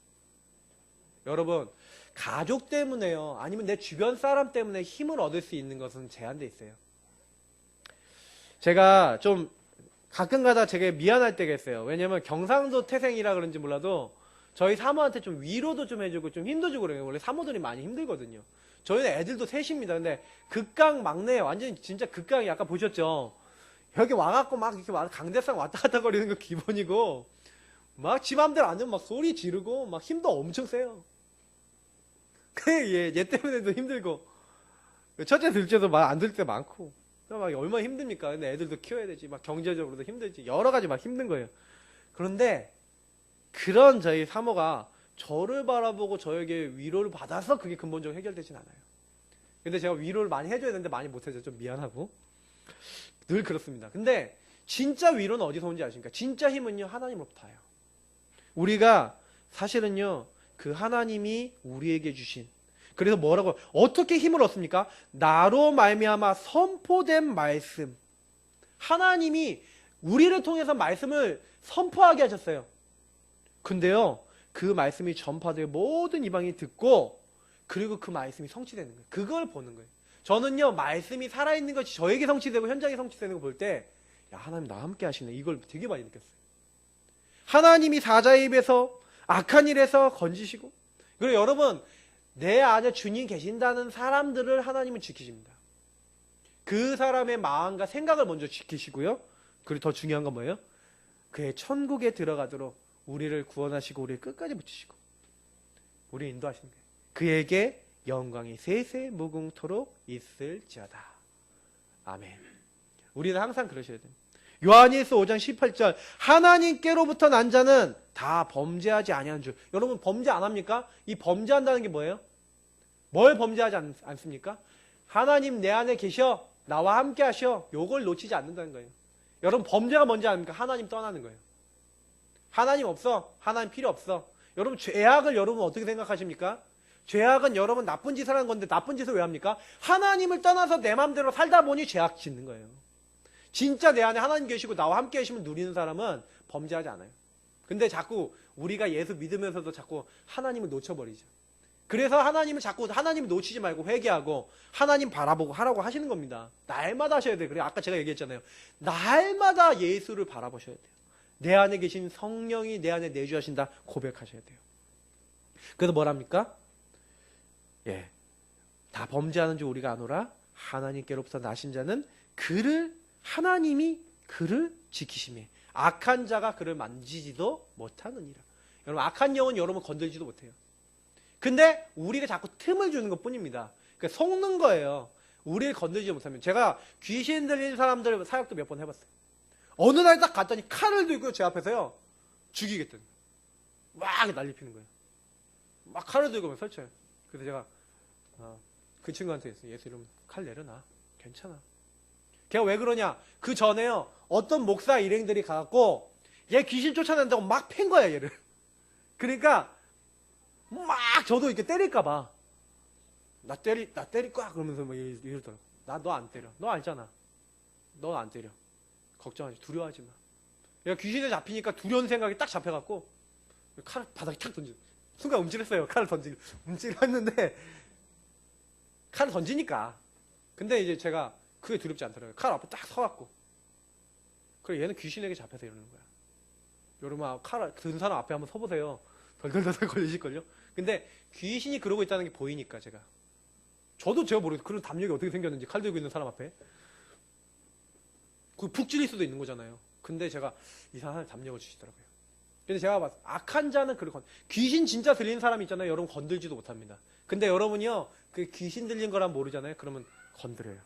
여러분 가족 때문에요. 아니면 내 주변 사람 때문에 힘을 얻을 수 있는 것은 제한돼 있어요. 제가 좀 가끔가다 되게 미안할 때가 있어요. 왜냐면 경상도 태생이라 그런지 몰라도 저희 사모한테 좀 위로도 좀 해주고 좀 힘도 주고 그래요. 원래 사모들이 많이 힘들거든요. 저희는 애들도 셋입니다. 근데 극강 막내 완전히 진짜 극강이 아까 보셨죠? 여기 와갖고 막 이렇게 강대상 왔다 갔다 거리는 거 기본이고 막 지 맘대로 안 되면 막 소리 지르고 막 힘도 엄청 세요. 얘 때문에도 힘들고 첫째 둘째도 막 안 들 때 많고 막 얼마나 힘듭니까? 근데 애들도 키워야 되지 막 경제적으로도 힘들지 여러 가지 막 힘든 거예요. 그런데 그런 저희 사모가 저를 바라보고 저에게 위로를 받아서 그게 근본적으로 해결되진 않아요. 근데 제가 위로를 많이 해줘야 되는데 많이 못해서 좀 미안하고 늘 그렇습니다. 근데 진짜 위로는 어디서 오는지 아십니까? 진짜 힘은요 하나님으로부터 와요. 우리가 사실은요 그 하나님이 우리에게 주신 그래서 뭐라고 어떻게 힘을 얻습니까? 나로 말미암아 선포된 말씀. 하나님이 우리를 통해서 말씀을 선포하게 하셨어요. 근데요 그 말씀이 전파되어 모든 이방인이 듣고 그리고 그 말씀이 성취되는 거예요. 그걸 보는 거예요. 저는요 말씀이 살아있는 것이 저에게 성취되고 현장에 성취되는 거 볼 때 야 하나님 나와 함께 하시네 이걸 되게 많이 느꼈어요. 하나님이 사자의 입에서 악한 일에서 건지시고 그리고 여러분 내 안에 주님 계신다는 사람들을 하나님은 지키십니다. 그 사람의 마음과 생각을 먼저 지키시고요. 그리고 더 중요한 건 뭐예요? 그의 천국에 들어가도록 우리를 구원하시고 우리를 끝까지 붙이시고 우리 인도하시는 거예요. 그에게 영광이 세세 무궁토록 있을지어다. 아멘. 우리는 항상 그러셔야 됩니다. 요한일서 5장 18절 하나님께로부터 난 자는 다 범죄하지 아니하는 줄. 여러분 범죄 안 합니까? 이 범죄한다는 게 뭐예요? 뭘 범죄하지 않습니까? 하나님 내 안에 계셔 나와 함께 하셔 요걸 놓치지 않는다는 거예요. 여러분 범죄가 뭔지 아닙니까? 하나님 떠나는 거예요. 하나님 없어. 하나님 필요 없어. 여러분 죄악을 여러분 어떻게 생각하십니까? 죄악은 여러분 나쁜 짓을 하는 건데 나쁜 짓을 왜 합니까? 하나님을 떠나서 내 마음대로 살다 보니 죄악 짓는 거예요. 진짜 내 안에 하나님 계시고 나와 함께 계시면 누리는 사람은 범죄하지 않아요. 근데 자꾸 우리가 예수 믿으면서도 자꾸 하나님을 놓쳐버리죠. 그래서 하나님을 놓치지 말고 회개하고 하나님 바라보고 하라고 하시는 겁니다. 날마다 하셔야 돼요. 그래 아까 제가 얘기했잖아요. 날마다 예수를 바라보셔야 돼요. 내 안에 계신 성령이 내 안에 내주하신다 고백하셔야 돼요. 그래서 뭐랍니까? 예, 다 범죄하는 줄 우리가 아노라 하나님께로부터 나신 자는 하나님이 그를 지키심에 악한 자가 그를 만지지도 못하느니라. 여러분 악한 영은 여러분 건들지도 못해요. 근데 우리가 자꾸 틈을 주는 것 뿐입니다. 그러니까 속는 거예요. 우리를 건들지 못하면. 제가 귀신 들린 사람들 사역도 몇 번 해봤어요. 어느 날 딱 갔더니 칼을 들고 제 앞에서요. 죽이겠다는 거예요. 막 난리 피는 거예요. 막 칼을 들고 설쳐요. 그래서 제가 그 친구한테 했어요. 예수 이름 칼 내려놔. 괜찮아. 걔가 왜 그러냐. 그 전에요. 어떤 목사 일행들이 가갖고 얘 귀신 쫓아낸다고 막 팬 거야 얘를. 그러니까 막 저도 이렇게 때릴까봐 나 때릴 거야 그러면서 막 이러더라고. 나 너 안 때려. 너 알잖아. 너 안 때려. 걱정하지 두려워하지 마. 얘가 귀신에 잡히니까 두려운 생각이 딱 잡혀갖고 칼을 바닥에 탁 던져. 순간 움찔했어요. 칼을 움찔했는데 칼을 던지니까. 근데 이제 제가 그게 두렵지 않더라고요. 칼 앞에 딱 서갖고. 그래 얘는 귀신에게 잡혀서 이러는 거야. 여러분 칼 든 사람 앞에 한번 서보세요. 덜덜덜 걸리실걸요? 근데 귀신이 그러고 있다는 게 보이니까 제가 모르겠어요. 그런 담력이 어떻게 생겼는지 칼 들고 있는 사람 앞에 그 푹 찔릴 수도 있는 거잖아요. 근데 제가 이상한 담력을 주시더라고요. 근데 제가 봤어요. 악한 자는 귀신 진짜 들리는 사람이 있잖아요. 여러분 건들지도 못합니다. 근데 여러분이요 그 귀신 들린 거란 모르잖아요. 그러면 건드려요.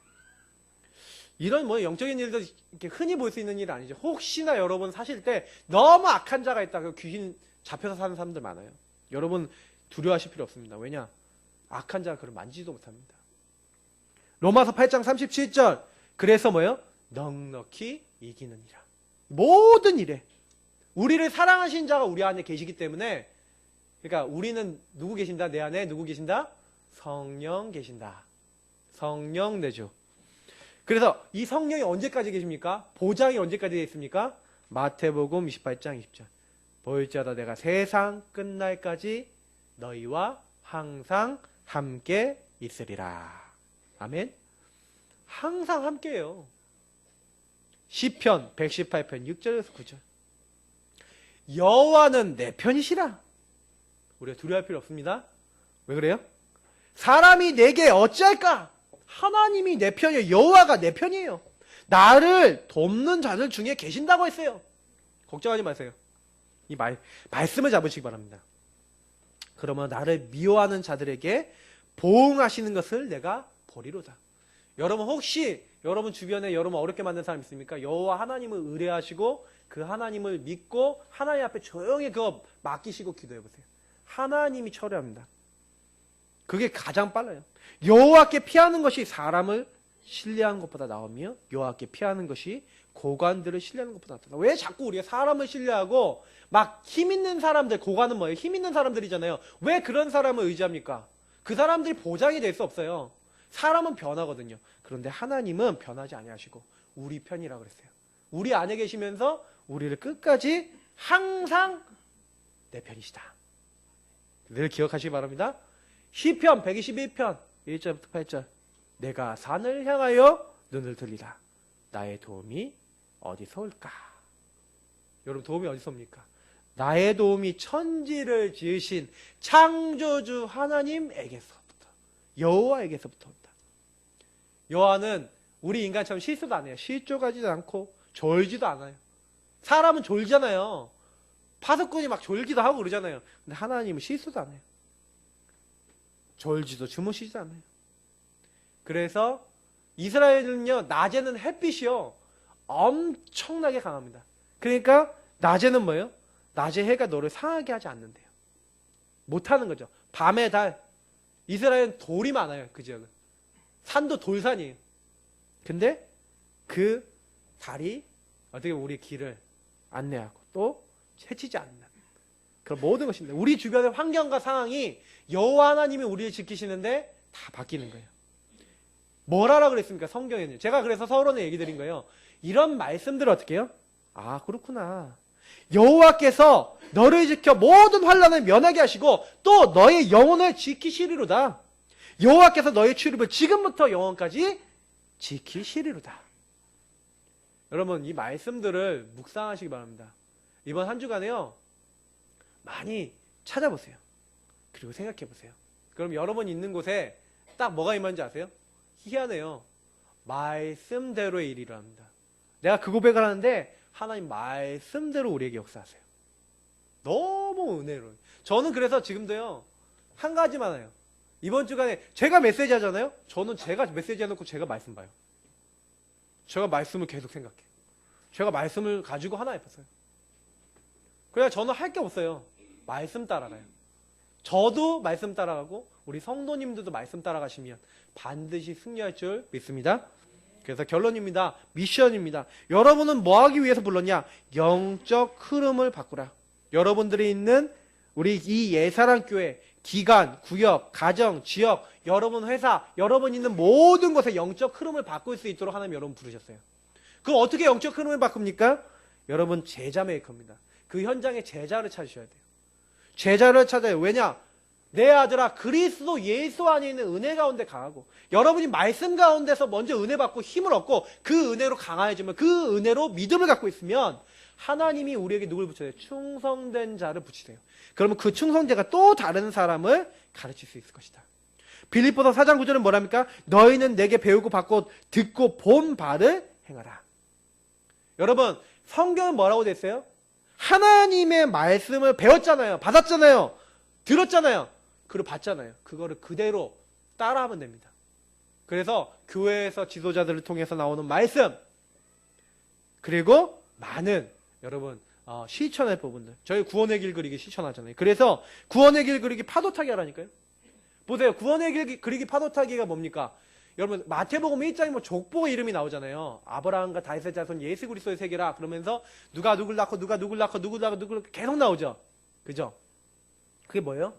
이런 영적인 일도 이렇게 흔히 볼 수 있는 일은 아니죠. 혹시나 여러분 사실 때 너무 악한 자가 있다. 그 귀신 잡혀서 사는 사람들 많아요. 여러분 두려워하실 필요 없습니다. 왜냐? 악한 자가 그걸 만지지도 못합니다. 로마서 8장 37절. 그래서 넉넉히 이기느니라. 모든 일에 우리를 사랑하신 자가 우리 안에 계시기 때문에 그러니까 우리는 누구 계신다? 내 안에 누구 계신다? 성령 계신다. 성령 내주. 그래서 이 성령이 언제까지 계십니까? 보장이 언제까지 되어 있습니까? 마태복음 28장 20절. 보일지어다 내가 세상 끝날까지 너희와 항상 함께 있으리라. 아멘. 항상 함께해요. 시편 118편 6절에서 9절. 여호와는 내 편이시라. 우리가 두려워할 필요 없습니다. 왜 그래요? 사람이 내게 어찌할까? 하나님이 내 편이에요. 여호와가 내 편이에요. 나를 돕는 자들 중에 계신다고 했어요. 걱정하지 마세요. 이 말씀을 잡으시기 바랍니다. 그러면 나를 미워하는 자들에게 보응하시는 것을 내가 보리로다. 여러분 혹시 여러분 주변에 여러분 어렵게 만든 사람 있습니까? 여호와 하나님을 의뢰하시고 그 하나님을 믿고 하나님 앞에 조용히 그거 맡기시고 기도해보세요. 하나님이 처리합니다. 그게 가장 빨라요. 여호와께 피하는 것이 사람을 신뢰하는 것보다 나으며 여호와께 피하는 것이 고관들을 신뢰하는 것보다 낫다. 왜 자꾸 우리가 사람을 신뢰하고 막 힘 있는 사람들, 고관은 뭐예요? 힘 있는 사람들이잖아요. 왜 그런 사람을 의지합니까? 그 사람들이 보장이 될 수 없어요. 사람은 변하거든요. 그런데 하나님은 변하지 아니하시고 우리 편이라고 그랬어요. 우리 안에 계시면서 우리를 끝까지 항상 내 편이시다. 늘 기억하시기 바랍니다. 시편 121편 1절부터 8절. 내가 산을 향하여 눈을 들리라. 나의 도움이 어디서 올까? 여러분 도움이 어디서 옵니까? 나의 도움이 천지를 지으신 창조주 하나님에게서부터, 여호와에게서부터 온다. 여호와는 우리 인간처럼 실수도 안 해요. 실족하지도 않고 졸지도 않아요. 사람은 졸잖아요. 파수꾼이 막 졸기도 하고 그러잖아요. 근데 하나님은 실수도 안 해요. 졸지도 주무시지도 않아요. 그래서 이스라엘은요, 낮에는 햇빛이요, 엄청나게 강합니다. 그러니까 낮에는 뭐예요? 낮에 해가 너를 상하게 하지 않는데요. 못하는 거죠. 밤에 달. 이스라엘은 돌이 많아요. 그 지역은. 산도 돌산이에요. 근데 그 달이 어떻게 우리 길을 안내하고 또 해치지 않는 그런 모든 것입니다. 우리 주변의 환경과 상황이 여호와 하나님이 우리를 지키시는데 다 바뀌는 거예요. 뭘 하라 그랬습니까? 성경에는. 제가 그래서 서론에 얘기 드린 거예요. 이런 말씀들을 어떻게 해요? 아, 그렇구나. 여호와께서 너를 지켜 모든 환난을 면하게 하시고 또 너의 영혼을 지키시리로다. 여호와께서 너의 출입을 지금부터 영원까지 지키시리로다. 여러분 이 말씀들을 묵상하시기 바랍니다. 이번 한 주간에요. 많이 찾아보세요. 그리고 생각해 보세요. 그럼 여러분 있는 곳에 딱 뭐가 임한지 아세요? 희한해요. 말씀대로의 일이라 합니다. 내가 그 고백을 하는데 하나님 말씀대로 우리에게 역사하세요. 너무 은혜로워요. 저는 그래서 지금도요, 한 가지만 해요. 이번 주간에 제가 메시지 하잖아요? 저는 제가 메시지 해놓고 제가 말씀 봐요. 제가 말씀을 계속 생각해요. 제가 말씀을 가지고 하나 해봤어요. 그래야 저는 할 게 없어요. 말씀 따라가요. 저도 말씀 따라가고 우리 성도님들도 말씀 따라가시면 반드시 승리할 줄 믿습니다. 그래서 결론입니다. 미션입니다. 여러분은 뭐 하기 위해서 불렀냐? 영적 흐름을 바꾸라. 여러분들이 있는 우리 이 예사랑교회 기관, 구역, 가정, 지역, 여러분 회사, 여러분 있는 모든 곳에 영적 흐름을 바꿀 수 있도록 하나님 여러분 부르셨어요. 그럼 어떻게 영적 흐름을 바꿉니까? 여러분 제자 메이커입니다. 그 현장에 제자를 찾으셔야 돼요. 제자를 찾아요. 왜냐? 내 아들아, 그리스도 예수 안에 있는 은혜 가운데 강하고, 여러분이 말씀 가운데서 먼저 은혜 받고 힘을 얻고 그 은혜로 강해지면, 그 은혜로 믿음을 갖고 있으면 하나님이 우리에게 누굴 붙여요? 충성된 자를 붙이세요. 그러면 그 충성자가 또 다른 사람을 가르칠 수 있을 것이다. 빌립보서 4장 9절은 뭐랍니까? 너희는 내게 배우고 받고 듣고 본 바를 행하라. 여러분, 성경은 뭐라고 됐어요? 하나님의 말씀을 배웠잖아요. 받았잖아요. 들었잖아요. 그리고 봤잖아요. 그거를 그대로 따라하면 됩니다. 그래서 교회에서 지도자들을 통해서 나오는 말씀, 그리고 많은 여러분 실천할 부분들, 저희 구원의 길 그리기 실천하잖아요. 그래서 구원의 길 그리기 파도 타기 하라니까요. 보세요. 구원의 길 그리기 파도 타기가 뭡니까? 여러분 마태복음 1장에 뭐 족보 이름이 나오잖아요. 아브라함과 다윗의 자손 예수 그리스도의 세계라 그러면서 누가 누굴 낳고 누가 누굴 낳고 누굴 낳고 누굴 계속 나오죠. 그죠? 그게 뭐예요?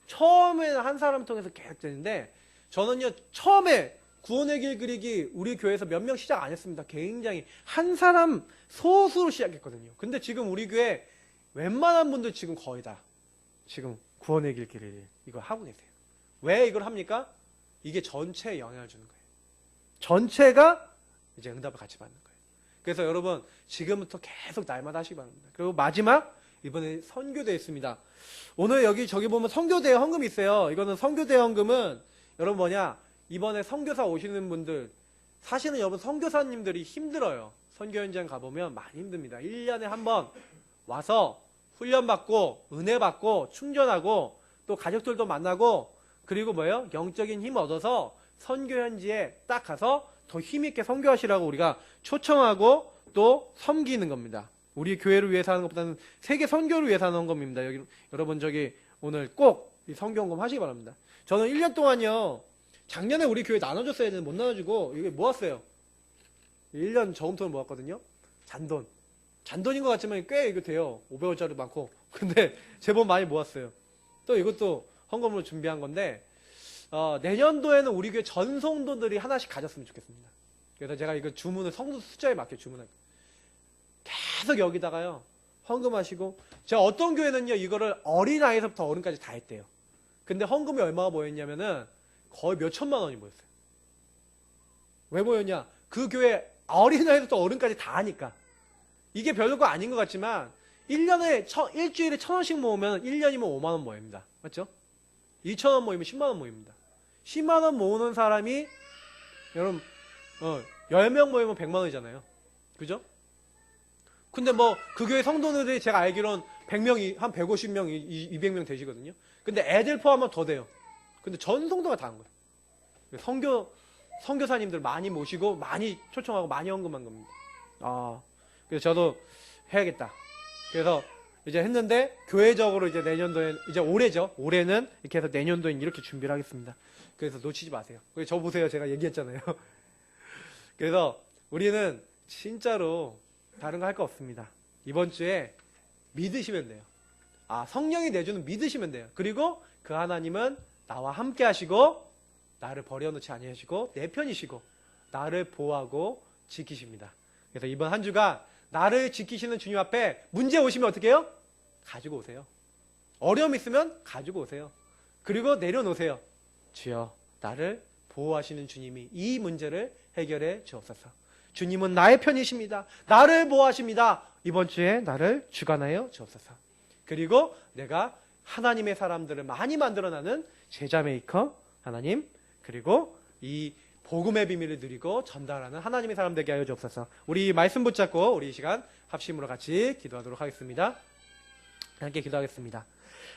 처음에는 한 사람 통해서 계획되는데, 저는요 처음에 구원의 길 그리기 우리 교회에서 몇 명 시작 안 했습니다. 굉장히 한 사람 소수로 시작했거든요. 근데 지금 우리 교회 웬만한 분들 지금 거의 다 지금 구원의 길 그리기 이거 하고 계세요. 왜 이걸 합니까? 이게 전체에 영향을 주는 거예요. 전체가 이제 응답을 같이 받는 거예요. 그래서 여러분 지금부터 계속 날마다 하시기 바랍니다. 그리고 마지막, 이번에 선교대 있습니다. 오늘 여기 저기 보면 선교대 헌금이 있어요. 이거는 선교대 헌금은 여러분 뭐냐, 이번에 선교사 오시는 분들, 사실은 여러분 선교사님들이 힘들어요. 선교 현장 가보면 많이 힘듭니다. 1년에 한 번 와서 훈련받고 은혜 받고 충전하고 또 가족들도 만나고, 그리고 뭐예요? 영적인 힘 얻어서 선교 현지에 딱 가서 더 힘있게 선교하시라고 우리가 초청하고 또 섬기는 겁니다. 우리 교회를 위해서 하는 것보다는 세계 선교를 위해서 하는 헌금입니다. 여기 여러분 저기 오늘 꼭 이 선교 헌금 하시기 바랍니다. 저는 1년 동안요, 작년에 우리 교회 나눠줬어야 되는데 못 나눠주고 이게 모았어요. 1년 저금통을 모았거든요. 잔돈인 것 같지만 꽤 이거 돼요. 500원짜리 많고. 근데 제법 많이 모았어요. 또 이것도 헌금으로 준비한 건데, 내년도에는 우리 교회 전성도들이 하나씩 가졌으면 좋겠습니다. 그래서 제가 이거 주문을 성도 숫자에 맞게 주문할게요. 계속 여기다가요 헌금하시고, 제가 어떤 교회는요 이거를 어린아이에서부터 어른까지 다 했대요. 근데 헌금이 얼마가 모였냐면은 거의 몇 천만 원이 모였어요. 왜 모였냐? 그 교회 어린아이부터 어른까지 다 하니까. 이게 별거 아닌 것 같지만 1년에 일주일에 1,000원씩 모으면 1년이면 5만 원 모입니다. 맞죠? 2,000원 모이면 10만 원 모입니다. 10만 원 모으는 사람이 여러분 10명 모이면 100만 원이잖아요. 그죠? 근데 뭐 그 교회 성도들이 제가 알기로는 100명이 한 150명, 200명 되시거든요. 근데 애들 포함하면 더 돼요. 근데 전 성도가 다 한 거예요. 선교사님들 많이 모시고 많이 초청하고 많이 헌금한 겁니다. 그래서 저도 해야겠다. 그래서 이제 했는데 교회적으로 이제 내년도에 이제 올해죠. 올해는 이렇게 해서 내년도엔 이렇게 준비를 하겠습니다. 그래서 놓치지 마세요. 저 보세요. 제가 얘기했잖아요. 그래서 우리는 진짜로 다른 거 할 거 없습니다. 이번 주에 믿으시면 돼요. 성령이 내주는 믿으시면 돼요. 그리고 그 하나님은 나와 함께 하시고 나를 버려놓지 아니하시고 내 편이시고 나를 보호하고 지키십니다. 그래서 이번 한 주가 나를 지키시는 주님 앞에 문제 오시면 어떻게 해요? 가지고 오세요. 어려움 있으면 가지고 오세요. 그리고 내려놓으세요. 주여, 나를 보호하시는 주님이 이 문제를 해결해 주옵소서. 주님은 나의 편이십니다. 나를 보호하십니다. 이번 주에 나를 주관하여 주옵소서. 그리고 내가 하나님의 사람들을 많이 만들어내는 제자 메이커 하나님, 그리고 이 복음의 비밀을 누리고 전달하는 하나님의 사람 되게 하여 주옵소서. 우리 말씀 붙잡고 우리 이 시간 합심으로 같이 기도하도록 하겠습니다. 함께 기도하겠습니다.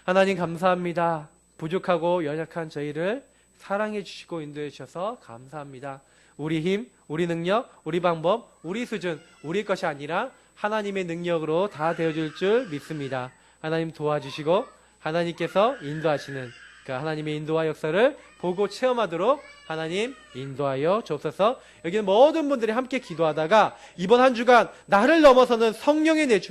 하나님 감사합니다. 부족하고 연약한 저희를 사랑해 주시고 인도해 주셔서 감사합니다. 우리 힘, 우리 능력, 우리 방법, 우리 수준, 우리 것이 아니라 하나님의 능력으로 다 되어줄 줄 믿습니다. 하나님 도와주시고 하나님께서 인도하시는 그 하나님의 인도와 역사를 보고 체험하도록 하나님 인도하여 주옵소서. 여기는 모든 분들이 함께 기도하다가 이번 한 주간 나를 넘어서는 성령의 내주